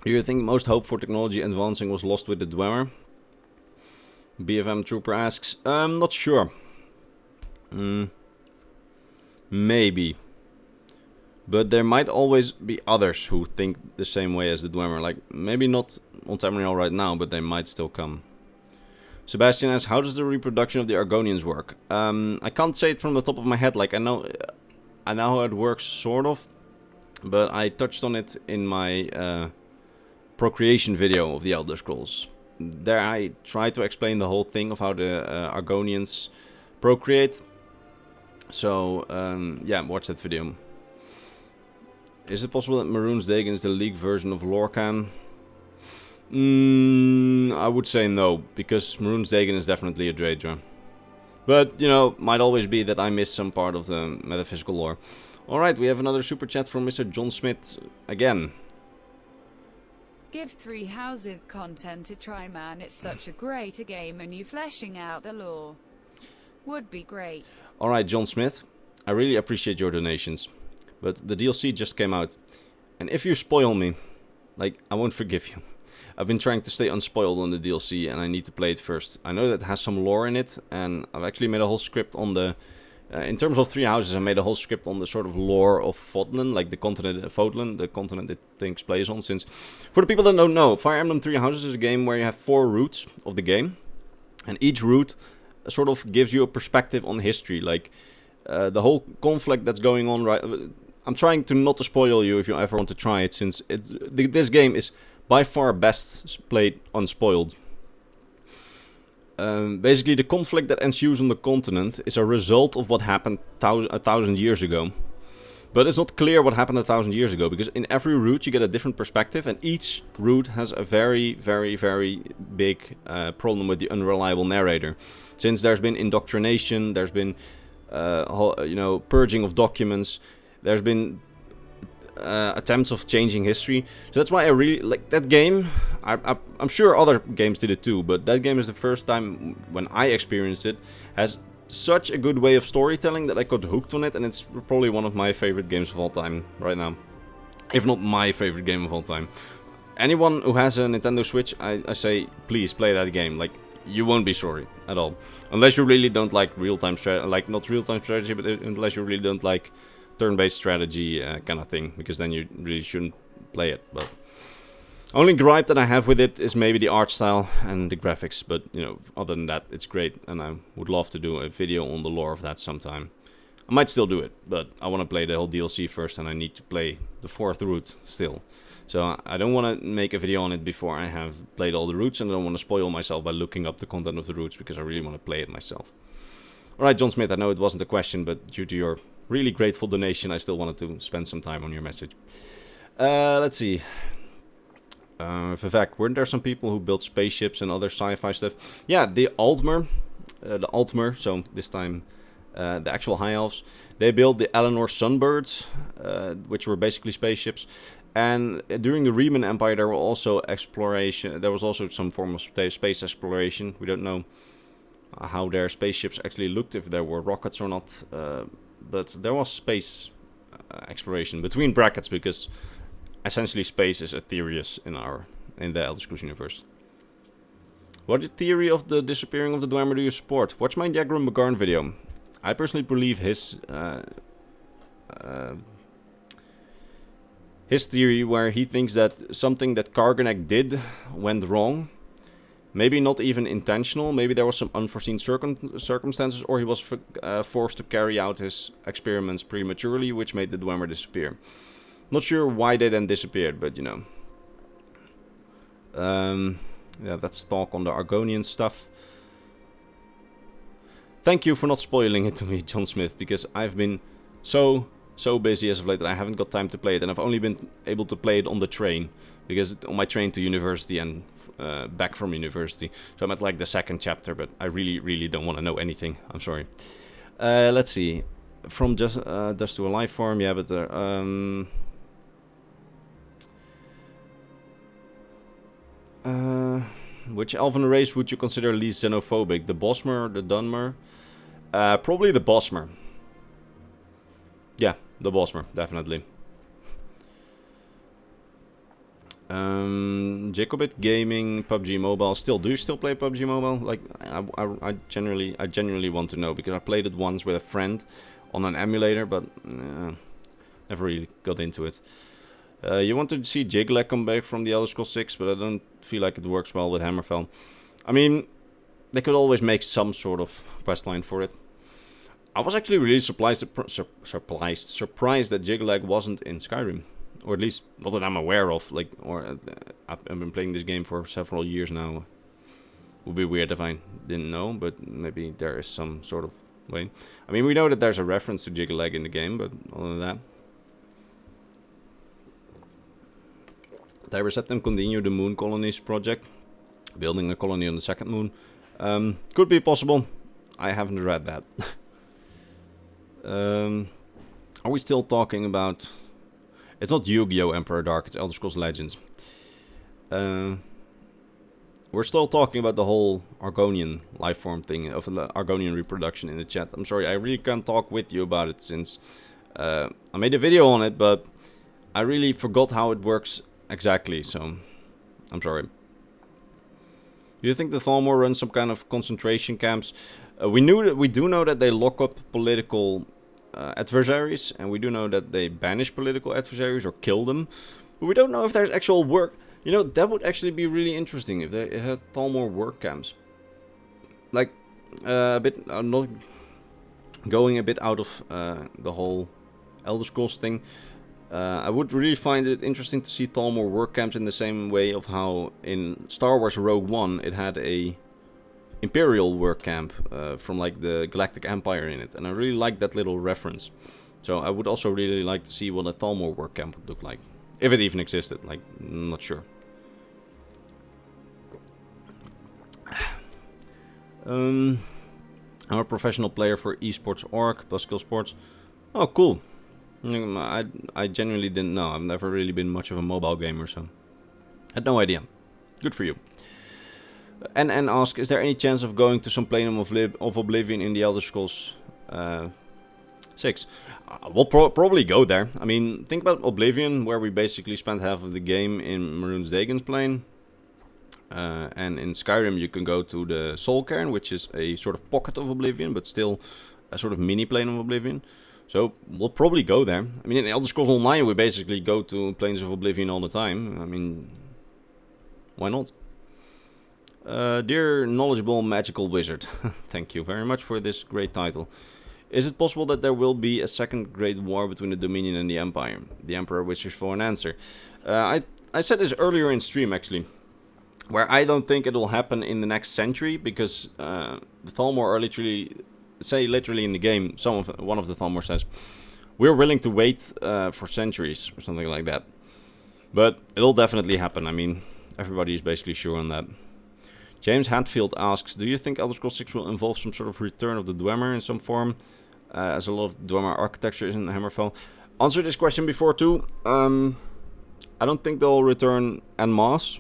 you think most hope for technology advancing was lost with the Dwemer? BFM Trooper asks. Not sure. Maybe. But there might always be others who think the same way as the Dwemer. Like, maybe not on Tamriel right now, but they might still come. Sebastian asks, how does the reproduction of the Argonians work? I can't say it from the top of my head. Like, I know how it works, sort of. But I touched on it in my procreation video of the Elder Scrolls. There I try to explain the whole thing of how the Argonians procreate. So, yeah, watch that video. Is it possible that Maroon's Dagon is the League version of Lorcan? I would say no, because Maroon's Dagon is definitely a Daedra. But, you know, might always be that I missed some part of the metaphysical lore. Alright, we have another super chat from Mr. John Smith again. Give Three Houses content a try, man. It's such a great game, and you fleshing out the lore would be great. Alright, John Smith, I really appreciate your donations. But the DLC just came out. And if you spoil me, like, I won't forgive you. I've been trying to stay unspoiled on the DLC and I need to play it first. I know that it has some lore in it. And I've actually made a whole script on the... in terms of Three Houses, I made a whole script on the sort of lore of Fodlan. Like the continent of Fodlan, the continent it takes place on. Since, for the people that don't know, Fire Emblem Three Houses is a game where you have 4 routes of the game. And each route sort of gives you a perspective on history. Like, the whole conflict that's going on right... I'm trying to not to spoil you if you ever want to try it, since this game is by far best played unspoiled. Basically, the conflict that ensues on the continent is a result of what happened 1,000 years ago. But it's not clear what happened 1,000 years ago, because in every route you get a different perspective, and each route has a very, very, very big problem with the unreliable narrator. Since there's been indoctrination, there's been, purging of documents. There's been attempts of changing history. So that's why I really like that game. I'm sure other games did it too, but that game is the first time when I experienced it. Has such a good way of storytelling that I got hooked on it, and it's probably one of my favorite games of all time right now. If not my favorite game of all time. Anyone who has a Nintendo Switch, I say, please play that game. Like, you won't be sorry at all. Unless you really don't like real-time strategy, like not real-time strategy, but unless you really don't like turn-based strategy kind of thing, because then you really shouldn't play it. But only gripe that I have with it is maybe the art style and the graphics, but you know, other than that, it's great, and I would love to do a video on the lore of that sometime. I might still do it, but I want to play the whole DLC first, and I need to play the 4th route still. So I don't want to make a video on it before I have played all the routes, and I don't want to spoil myself by looking up the content of the routes, because I really want to play it myself. Alright, John Smith, I know it wasn't a question, but due to your really grateful donation, I still wanted to spend some time on your message. Let's see. Vivek, weren't there some people who built spaceships and other sci-fi stuff? Yeah, the Altmer, so this time the actual High Elves, they built the Eleanor Sunbirds, which were basically spaceships. And during the Riemann Empire, there were also exploration. There was also some form of space exploration. We don't know how their spaceships actually looked, if there were rockets or not. but there was space exploration between brackets because essentially space is Aetherius in the Elder Scrolls universe. What theory of the disappearing of the Dwemer do you support? Watch my Yagrum Bagarn video. I personally believe his theory where he thinks that something that Karganek did went wrong. Maybe not even intentional, maybe there was some unforeseen circumstances, or he was forced to carry out his experiments prematurely, which made the Dwemer disappear. Not sure why they then disappeared, but you know. Yeah, that's talk on the Argonian stuff. Thank you for not spoiling it to me, John Smith, because I've been so busy as of late that I haven't got time to play it, and I've only been able to play it on the train, because on my train to university and back from university. So I'm at like the second chapter, but I really don't want to know anything. I'm sorry. Let's see. From Dust to a Life Form, yeah, but which elven race would you consider least xenophobic? The Bosmer, the Dunmer? Probably the Bosmer. Yeah, the Bosmer, definitely. Jacobit Gaming, PUBG Mobile. Do you still play PUBG Mobile? Like, I genuinely want to know, because I played it once with a friend on an emulator, but never really got into it. You want to see Jiglag come back from the Elder Scrolls 6, but I don't feel like it works well with Hammerfell. I mean, they could always make some sort of questline for it. I was actually really surprised that Jiglag wasn't in Skyrim. Or at least, not that I'm aware of. Like, I've been playing this game for several years now. Would be weird if I didn't know, but maybe there is some sort of way. I mean, we know that there's a reference to Jiglag in the game, but other than that. Tiber Septim continue the Moon Colonies project. Building a colony on the second moon. Could be possible. I haven't read that. Are we still talking about... It's not Yu-Gi-Oh! Emperor Dark, it's Elder Scrolls Legends. We're still talking about the whole Argonian lifeform thing, of the Argonian reproduction in the chat. I'm sorry, I really can't talk with you about it since I made a video on it, but I really forgot how it works exactly, so I'm sorry. Do you think the Thalmor run some kind of concentration camps? We do know that they lock up political adversaries, and we do know that they banish political adversaries or kill them, but we don't know if there's actual work. You know, that would actually be really interesting if they had Thalmor work camps. Like, not going a bit out of the whole Elder Scrolls thing. I would really find it interesting to see Thalmor work camps in the same way of how in Star Wars Rogue One it had a Imperial work camp from like the Galactic Empire in it, and I really like that little reference. So I would also really like to see what a Thalmor work camp would look like, if it even existed. Like, I'm not sure. I'm a professional player for esports org, Buskill Sports. Oh, cool. I genuinely didn't know. I've never really been much of a mobile gamer, so had no idea. Good for you. And ask, is there any chance of going to some Plenum of Oblivion in the Elder Scrolls 6? We'll probably go there. I mean, think about Oblivion, where we basically spent half of the game in Maroon's Dagon's plane. And in Skyrim you can go to the Soul Cairn, which is a sort of pocket of Oblivion, but still a sort of mini plane of Oblivion. So we'll probably go there. I mean, in Elder Scrolls Online we basically go to Planes of Oblivion all the time. I mean, why not? Dear knowledgeable magical wizard, thank you very much for this great title. Is it possible that there will be a second great war between the Dominion and the Empire? The Emperor wishes for an answer. I said this earlier in stream actually, where I don't think it will happen in the next century, because the Thalmor are literally in the game, one of the Thalmor says, we're willing to wait for centuries, or something like that. But it'll definitely happen. I mean, everybody is basically sure on that. James Hatfield asks, do you think Elder Scrolls 6 will involve some sort of return of the Dwemer in some form, as a lot of Dwemer architecture is in Hammerfell? Answered this question before too. I don't think they'll return en masse,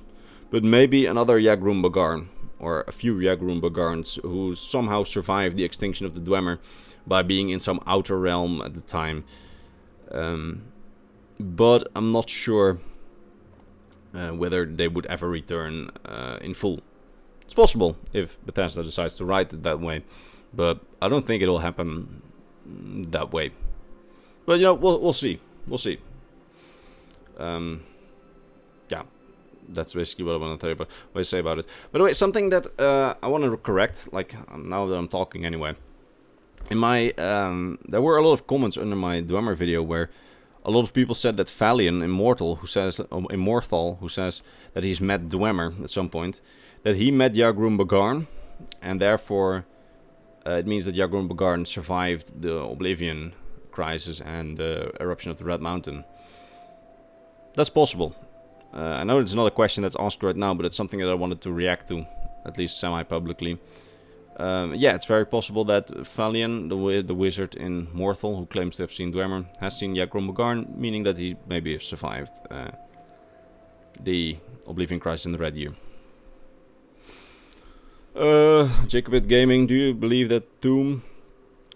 but maybe another Yagrum Bagarn, or a few Yagruum Bagarns who somehow survived the extinction of the Dwemer by being in some outer realm at the time. But I'm not sure whether they would ever return in full. It's possible if Bethesda decides to write it that way, but I don't think it'll happen that way. But you know, we'll see. We'll see. Yeah, that's basically what I want to tell you about. What I say about it. By the way, something that I want to correct. Like now that I'm talking anyway, in my there were a lot of comments under my Dwemer video where a lot of people said that Valian Immortal, who says that he's met Dwemer at some point, that he met Yagruum Bagarn, and therefore it means that Yagruum Bagarn survived the Oblivion crisis and the eruption of the Red Mountain. That's possible. I know it's not a question that's asked right now, but it's something that I wanted to react to, at least semi-publicly. Yeah, it's very possible that Valian, the wizard in Morthal, who claims to have seen Dwemer, has seen Yagruum Bagarn, meaning that he maybe survived the Oblivion crisis in the Red Year. Jacobit Gaming, do you believe that Tomb,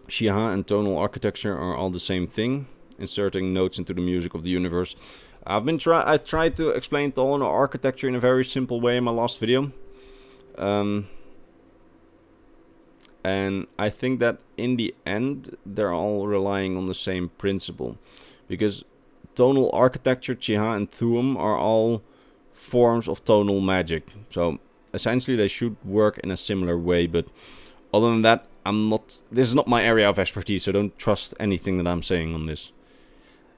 Shiha and tonal architecture are all the same thing? Inserting notes into the music of the universe. I tried to explain tonal architecture in a very simple way in my last video. And I think that in the end, they're all relying on the same principle. Because tonal architecture, Chiha and Thuum are all forms of tonal magic. So essentially they should work in a similar way. But other than that, this is not my area of expertise, so don't trust anything that I'm saying on this.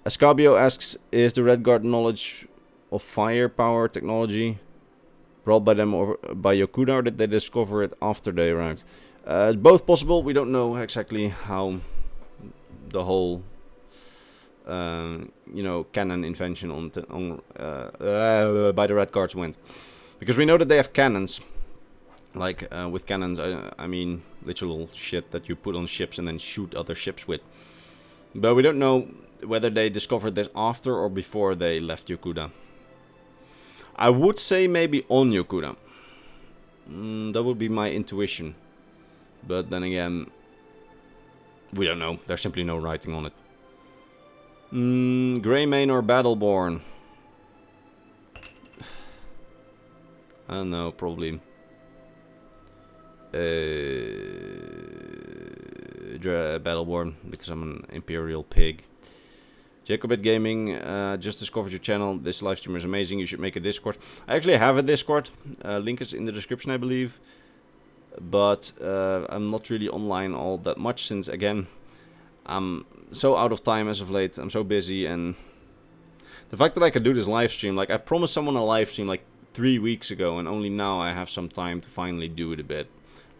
Escabio asks, is the Redguard knowledge of firepower technology brought by them or by Yokuda, or did they discover it after they arrived? It's both possible. We don't know exactly how the whole, cannon invention by the Redguards went. Because we know that they have cannons. Like, with cannons, I mean literal shit that you put on ships and then shoot other ships with. But we don't know whether they discovered this after or before they left Yokuda. I would say maybe on Yokuda. That would be my intuition. But then again, we don't know. There's simply no writing on it. Greymane or Battleborn? I don't know, probably Battleborn, because I'm an Imperial pig. Jacobit Gaming, just discovered your channel. This live stream is amazing. You should make a Discord. I actually have a Discord. Link is in the description, I believe. But I'm not really online all that much since, again, I'm so out of time as of late. I'm so busy, and the fact that I could do this live stream, like I promised someone a live stream like 3 weeks ago, and only now I have some time to finally do it a bit.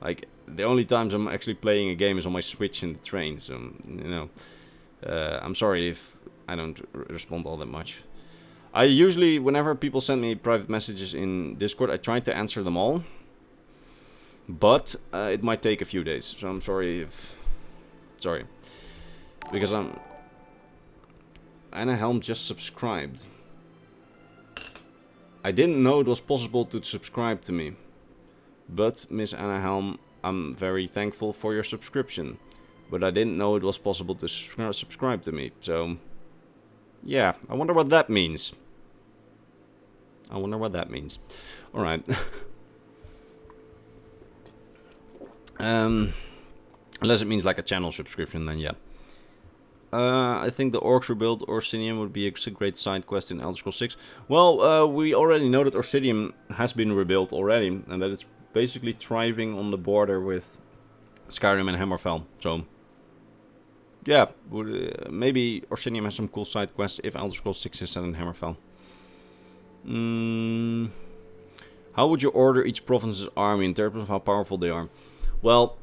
Like, the only times I'm actually playing a game is on my Switch in the train, so, you know, I'm sorry if I don't respond all that much. I usually, whenever people send me private messages in Discord, I try to answer them all. But it might take a few days, so I'm sorry if... Sorry. Because Anna Helm just subscribed. I didn't know it was possible to subscribe to me. But, Miss Anna Helm, I'm very thankful for your subscription. But I didn't know it was possible to subscribe to me, so... Yeah, I wonder what that means. Alright. Unless it means like a channel subscription, then yeah. I think the orcs rebuild Orsinium would be a great side quest in Elder Scrolls 6. Well, we already know that Orsinium has been rebuilt already, and that it's basically thriving on the border with Skyrim and Hammerfell. So, yeah, maybe Orsinium has some cool side quests if Elder Scrolls 6 is set in Hammerfell. How would you order each province's army in terms of how powerful they are? Well,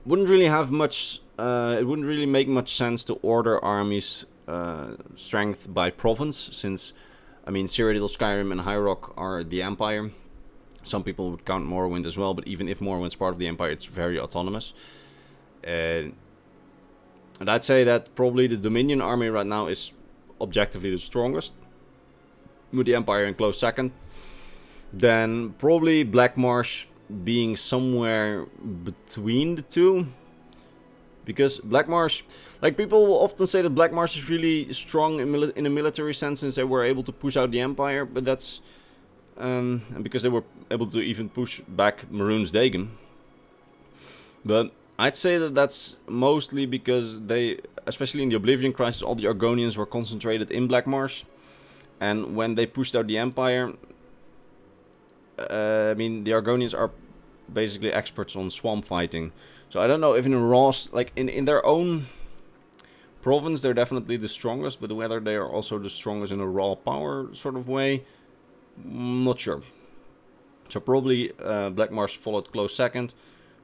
wouldn't really have much. It wouldn't really make much sense to order armies' strength by province, since, I mean, Cyrodiil, Skyrim, and High Rock are the Empire. Some people would count Morrowind as well, but even if Morrowind's part of the Empire, it's very autonomous. And I'd say that probably the Dominion army right now is objectively the strongest, with the Empire in close second. Then probably Black Marsh being somewhere between the two. Because Black Marsh, like, people will often say that Black Marsh is really strong in a military sense since they were able to push out the Empire, but that's and because they were able to even push back Maroon's Dagon. But I'd say that that's mostly because they, especially in the Oblivion Crisis, all the Argonians were concentrated in Black Marsh, and when they pushed out the Empire, I mean, the Argonians are basically experts on swamp fighting. So I don't know if in raw, like in their own province, they're definitely the strongest, but whether they are also the strongest in a raw power sort of way, not sure. So probably Black Marsh followed close second,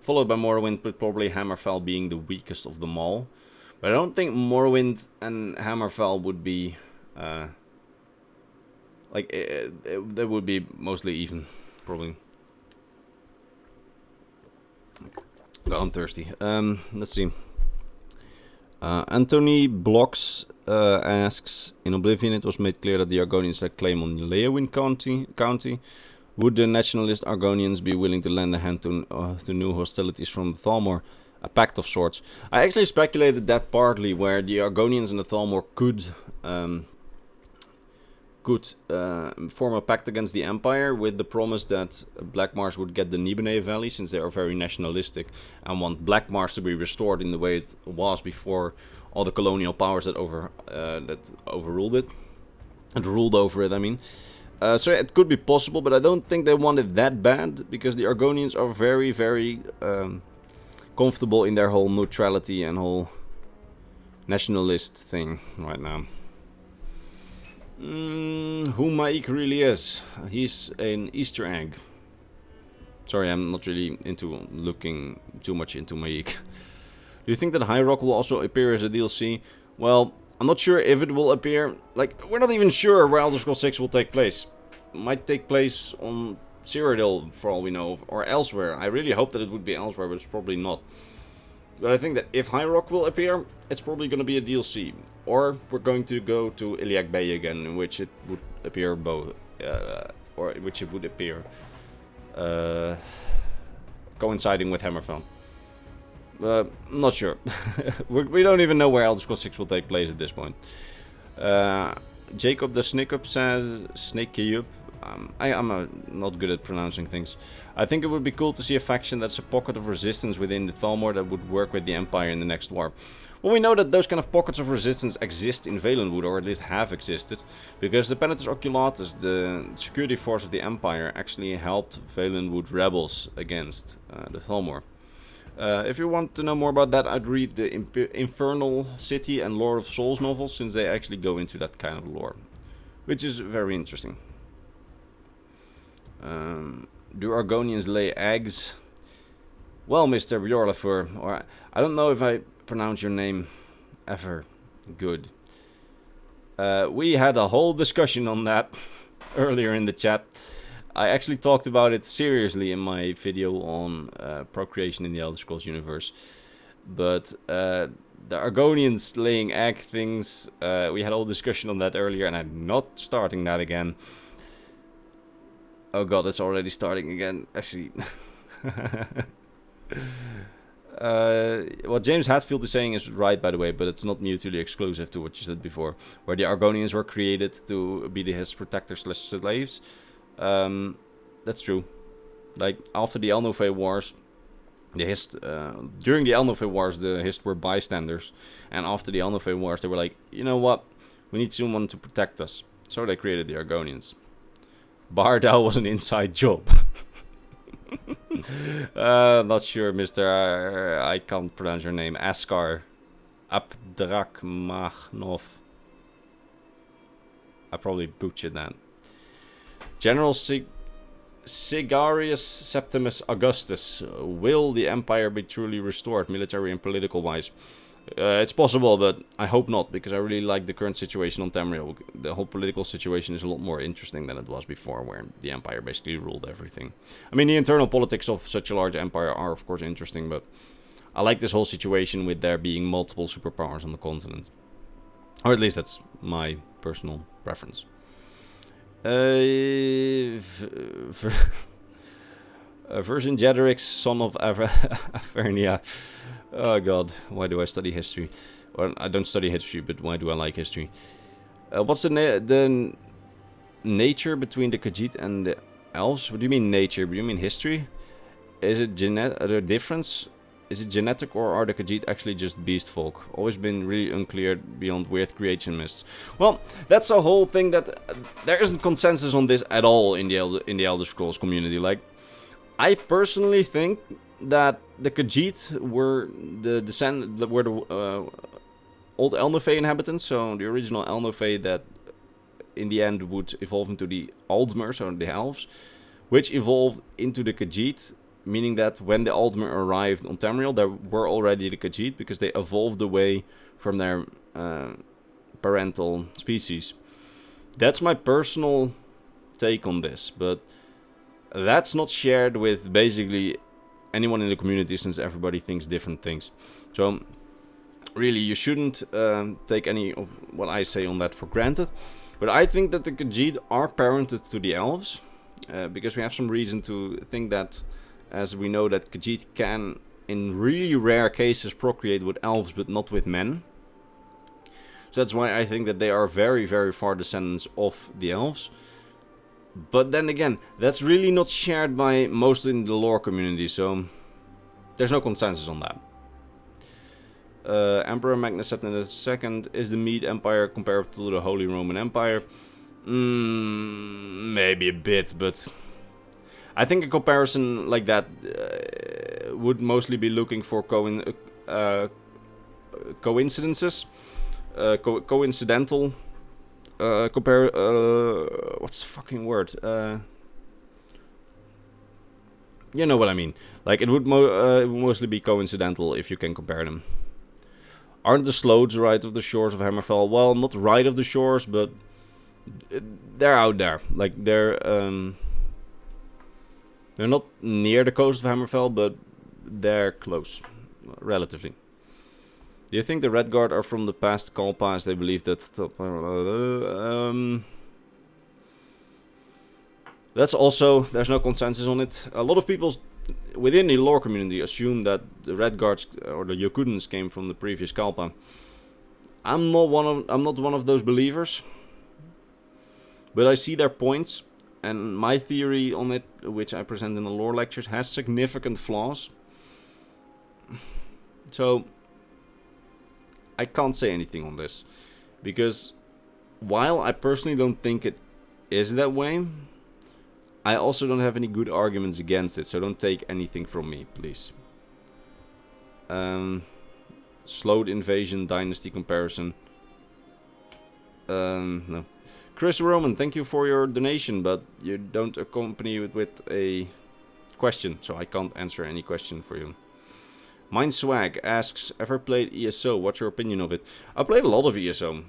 followed by Morrowind, but probably Hammerfell being the weakest of them all. But I don't think Morrowind and Hammerfell would be they would be mostly even, probably. God, I'm thirsty. Let's see. Anthony Blocks asks, in Oblivion it was made clear that the Argonians had claim on Leeuwin County. Would the nationalist Argonians be willing to lend a hand to new hostilities from the Thalmor? A pact of sorts. I actually speculated that partly, where the Argonians and the Thalmor could form a pact against the Empire with the promise that Black Marsh would get the Nibene Valley, since they are very nationalistic and want Black Marsh to be restored in the way it was before all the colonial powers that overruled it and ruled over it. I mean, so it could be possible, but I don't think they want it that bad, because the Argonians are very, very comfortable in their whole neutrality and whole nationalist thing right now. Who Maik really is. He's an Easter egg. Sorry, I'm not really into looking too much into Maik. Do you think that High Rock will also appear as a DLC? Well, I'm not sure if it will appear. Like, we're not even sure where Elder Scrolls 6 will take place. It might take place on Cyrodiil, for all we know, or elsewhere. I really hope that it would be elsewhere, but it's probably not. But I think that if High Rock will appear, it's probably going to be a DLC. Or we're going to go to Iliac Bay again, in which it would appear both, or in which it would appear coinciding with Hammerfell. I'm not sure. We don't even know where Elder Scrolls 6 will take place at this point. Jacob the Snickup says, Snakeyup. I'm not good at pronouncing things. I think it would be cool to see a faction that's a pocket of resistance within the Thalmor that would work with the Empire in the next war. Well, we know that those kind of pockets of resistance exist in Valenwood, or at least have existed, because the Penitus Oculatus, the security force of the Empire, actually helped Valenwood rebels against the Thalmor. If you want to know more about that, I'd read the Infernal City and Lord of Souls novels, since they actually go into that kind of lore, which is very interesting. Do Argonians lay eggs? Well, Mr. Bjorlafur, or I don't know if I pronounce your name ever good. We had a whole discussion on that earlier in the chat. I actually talked about it seriously in my video on procreation in the Elder Scrolls universe. But the Argonians laying egg things, we had a whole discussion on that earlier, and I'm not starting that again. Oh god, it's already starting again. Actually, what James Hatfield is saying is right, by the way, but it's not mutually exclusive to what you said before, where the Argonians were created to be the Hist protectors / slaves. That's true. Like, after the Elnofey Wars, the Hist, during the Elnofey Wars, the Hist were bystanders, and after the Elnofey Wars, they were like, you know what, we need someone to protect us, so they created the Argonians. Bardal was an inside job. Not sure, Mr. I can't pronounce your name. Askar Abdrakmanov. I probably butchered that. General Sigarius Septimus Augustus. Will the Empire be truly restored, military and political wise? It's possible, but I hope not, because I really like the current situation on Tamriel. The whole political situation is a lot more interesting than it was before, where the Empire basically ruled everything. I mean, the internal politics of such a large empire are, of course, interesting, but I like this whole situation with there being multiple superpowers on the continent. Or at least that's my personal preference. Version Jedric's son of Avernia. Oh god, why do I study history? Well, I don't study history, but why do I like history? What's the nature between the Khajiit and the elves? What do you mean nature? Do you mean history? Is it the difference? Is it genetic, or are the Khajiit actually just beast folk? Always been really unclear beyond weird creation myths. Well, that's a whole thing that there isn't consensus on this at all in the Elder Scrolls community. Like, I personally think that the Khajiit were the old Elnofey inhabitants, so the original Elnofey that in the end would evolve into the Aldmer, so the elves, which evolved into the Khajiit, meaning that when the Aldmer arrived on Tamriel, there were already the Khajiit, because they evolved away from their parental species. That's my personal take on this, but that's not shared with basically anyone in the community, since everybody thinks different things. So really, you shouldn't take any of what I say on that for granted. But I think that the Khajiit are parented to the elves, because we have some reason to think that, as we know that Khajiit can, in really rare cases, procreate with elves, but not with men. So that's why I think that they are very, very far descendants of the elves. But then again, that's really not shared by most in the lore community, so there's no consensus on that. Emperor Magnus II, is the Mede Empire comparable to the Holy Roman Empire? Maybe a bit, but I think a comparison like that would mostly be looking for coincidences, coincidental. What's the fucking word? You know what I mean. Like, it would mostly be coincidental if you can compare them. Aren't the Slodes right of the shores of Hammerfell? Well, not right of the shores, but they're out there. Like, they're not near the coast of Hammerfell, but they're close, relatively. Do you think the Redguard are from the past Kalpa, as they believe that... That's also... There's no consensus on it. A lot of people within the lore community assume that the Redguards or the Yokudans came from the previous Kalpa. I'm not one of those believers. But I see their points. And my theory on it, which I present in the lore lectures, has significant flaws. So I can't say anything on this, because while I personally don't think it is that way, I also don't have any good arguments against it, so don't take anything from me, please. Slowed invasion dynasty comparison. No. Chris Roman, thank you for your donation, but you don't accompany it with a question, so I can't answer any question for you. Mind Swag asks, ever played ESO? What's your opinion of it? I played a lot of ESO,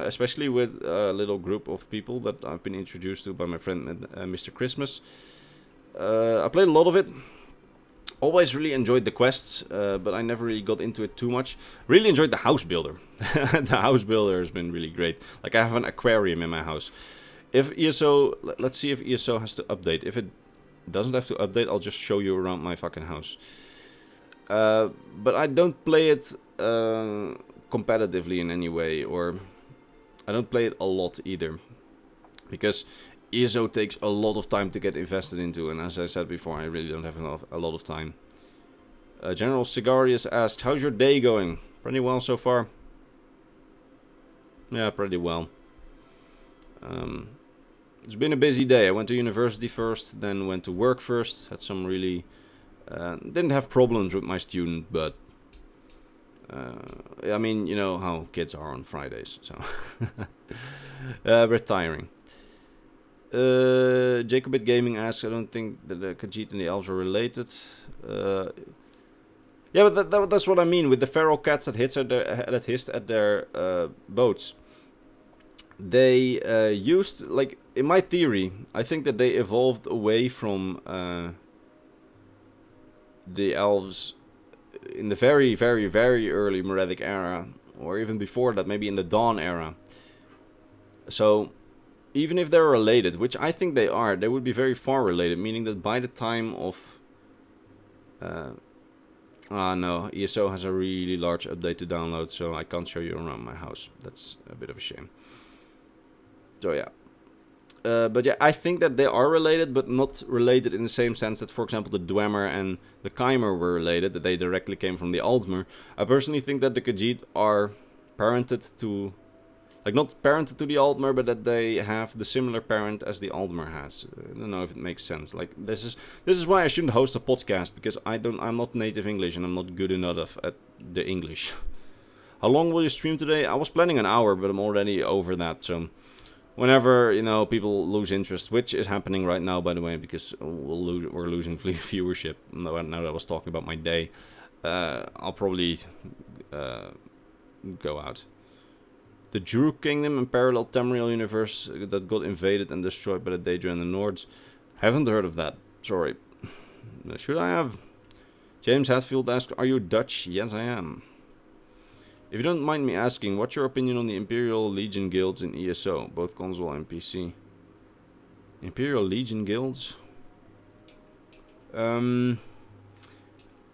especially with a little group of people that I've been introduced to by my friend Mr. Christmas. I played a lot of it. Always really enjoyed the quests, but I never really got into it too much. Really enjoyed the house builder. The house builder has been really great. Like, I have an aquarium in my house. If ESO, let's see if ESO has to update. If it doesn't have to update, I'll just show you around my fucking house. But I don't play it competitively in any way, or I don't play it a lot either, because ESO takes a lot of time to get invested into, and as I said before, I really don't have a lot of time. General Sigarius asked, how's your day going? Pretty well so far. Yeah, pretty well. It's been a busy day. I went to university first, then went to work first. Had some really... didn't have problems with my student, but... I mean, you know how kids are on Fridays, so... Retiring. Jacobit Gaming asks, I don't think that the Khajiit and the elves are related. Yeah, but that's what I mean with the feral cats that hissed at their boats. They used, like, in my theory, I think that they evolved away from the elves in the very, very, very early Moraddic era, or even before that, maybe in the Dawn era. So, even if they're related, which I think they are, they would be very far related, meaning that by the time of No, ESO has a really large update to download, so I can't show you around my house. That's a bit of a shame. So yeah. But yeah, I think that they are related, but not related in the same sense that, for example, the Dwemer and the Chimer were related, that they directly came from the Altmer. I personally think that the Khajiit are parented to... Like, not parented to the Altmer, but that they have the similar parent as the Altmer has. I don't know if it makes sense. Like, this is why I shouldn't host a podcast, because I'm not native English and I'm not good enough at the English. How long will you stream today? I was planning an hour, but I'm already over that, so... Whenever, you know, people lose interest, which is happening right now, by the way, because we're losing viewership. Now that I was talking about my day, I'll probably go out. The Druk Kingdom and parallel Tamriel universe that got invaded and destroyed by the Daedra and the Nords. Haven't heard of that. Sorry. Should I have? James Hatfield asked, are you Dutch? Yes, I am. If you don't mind me asking, what's your opinion on the Imperial Legion guilds in ESO, both console and PC? Imperial Legion guilds?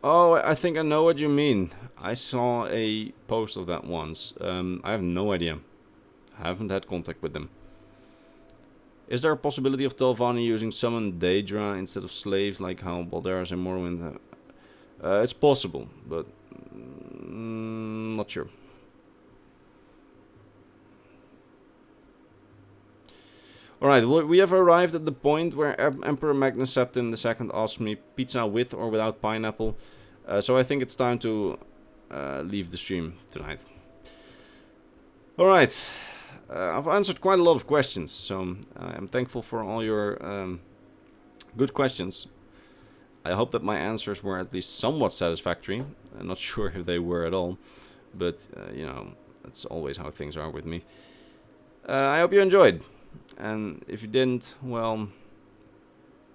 Oh, I think I know what you mean. I saw a post of that once. I have no idea. I haven't had contact with them. Is there a possibility of Telvanni using summoned Daedra instead of slaves like how Balderas and Morrowind have? It's possible, but not sure. Alright, we have arrived at the point where Emperor Magnus Septim II asked me pizza with or without pineapple. So I think it's time to leave the stream tonight. Alright, I've answered quite a lot of questions, so I'm thankful for all your good questions. I hope that my answers were at least somewhat satisfactory. I'm not sure if they were at all, but you know, that's always how things are with me. I hope you enjoyed, and if you didn't, well,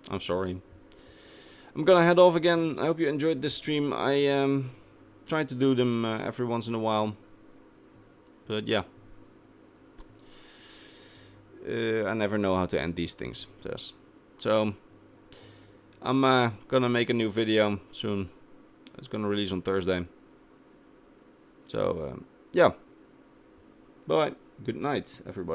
I'm sorry. I'm gonna head off again. I hope you enjoyed this stream. I try to do them every once in a while, but yeah. I never know how to end these things. So I'm gonna make a new video soon. It's gonna release on Thursday. So yeah. Bye. Good night, everybody.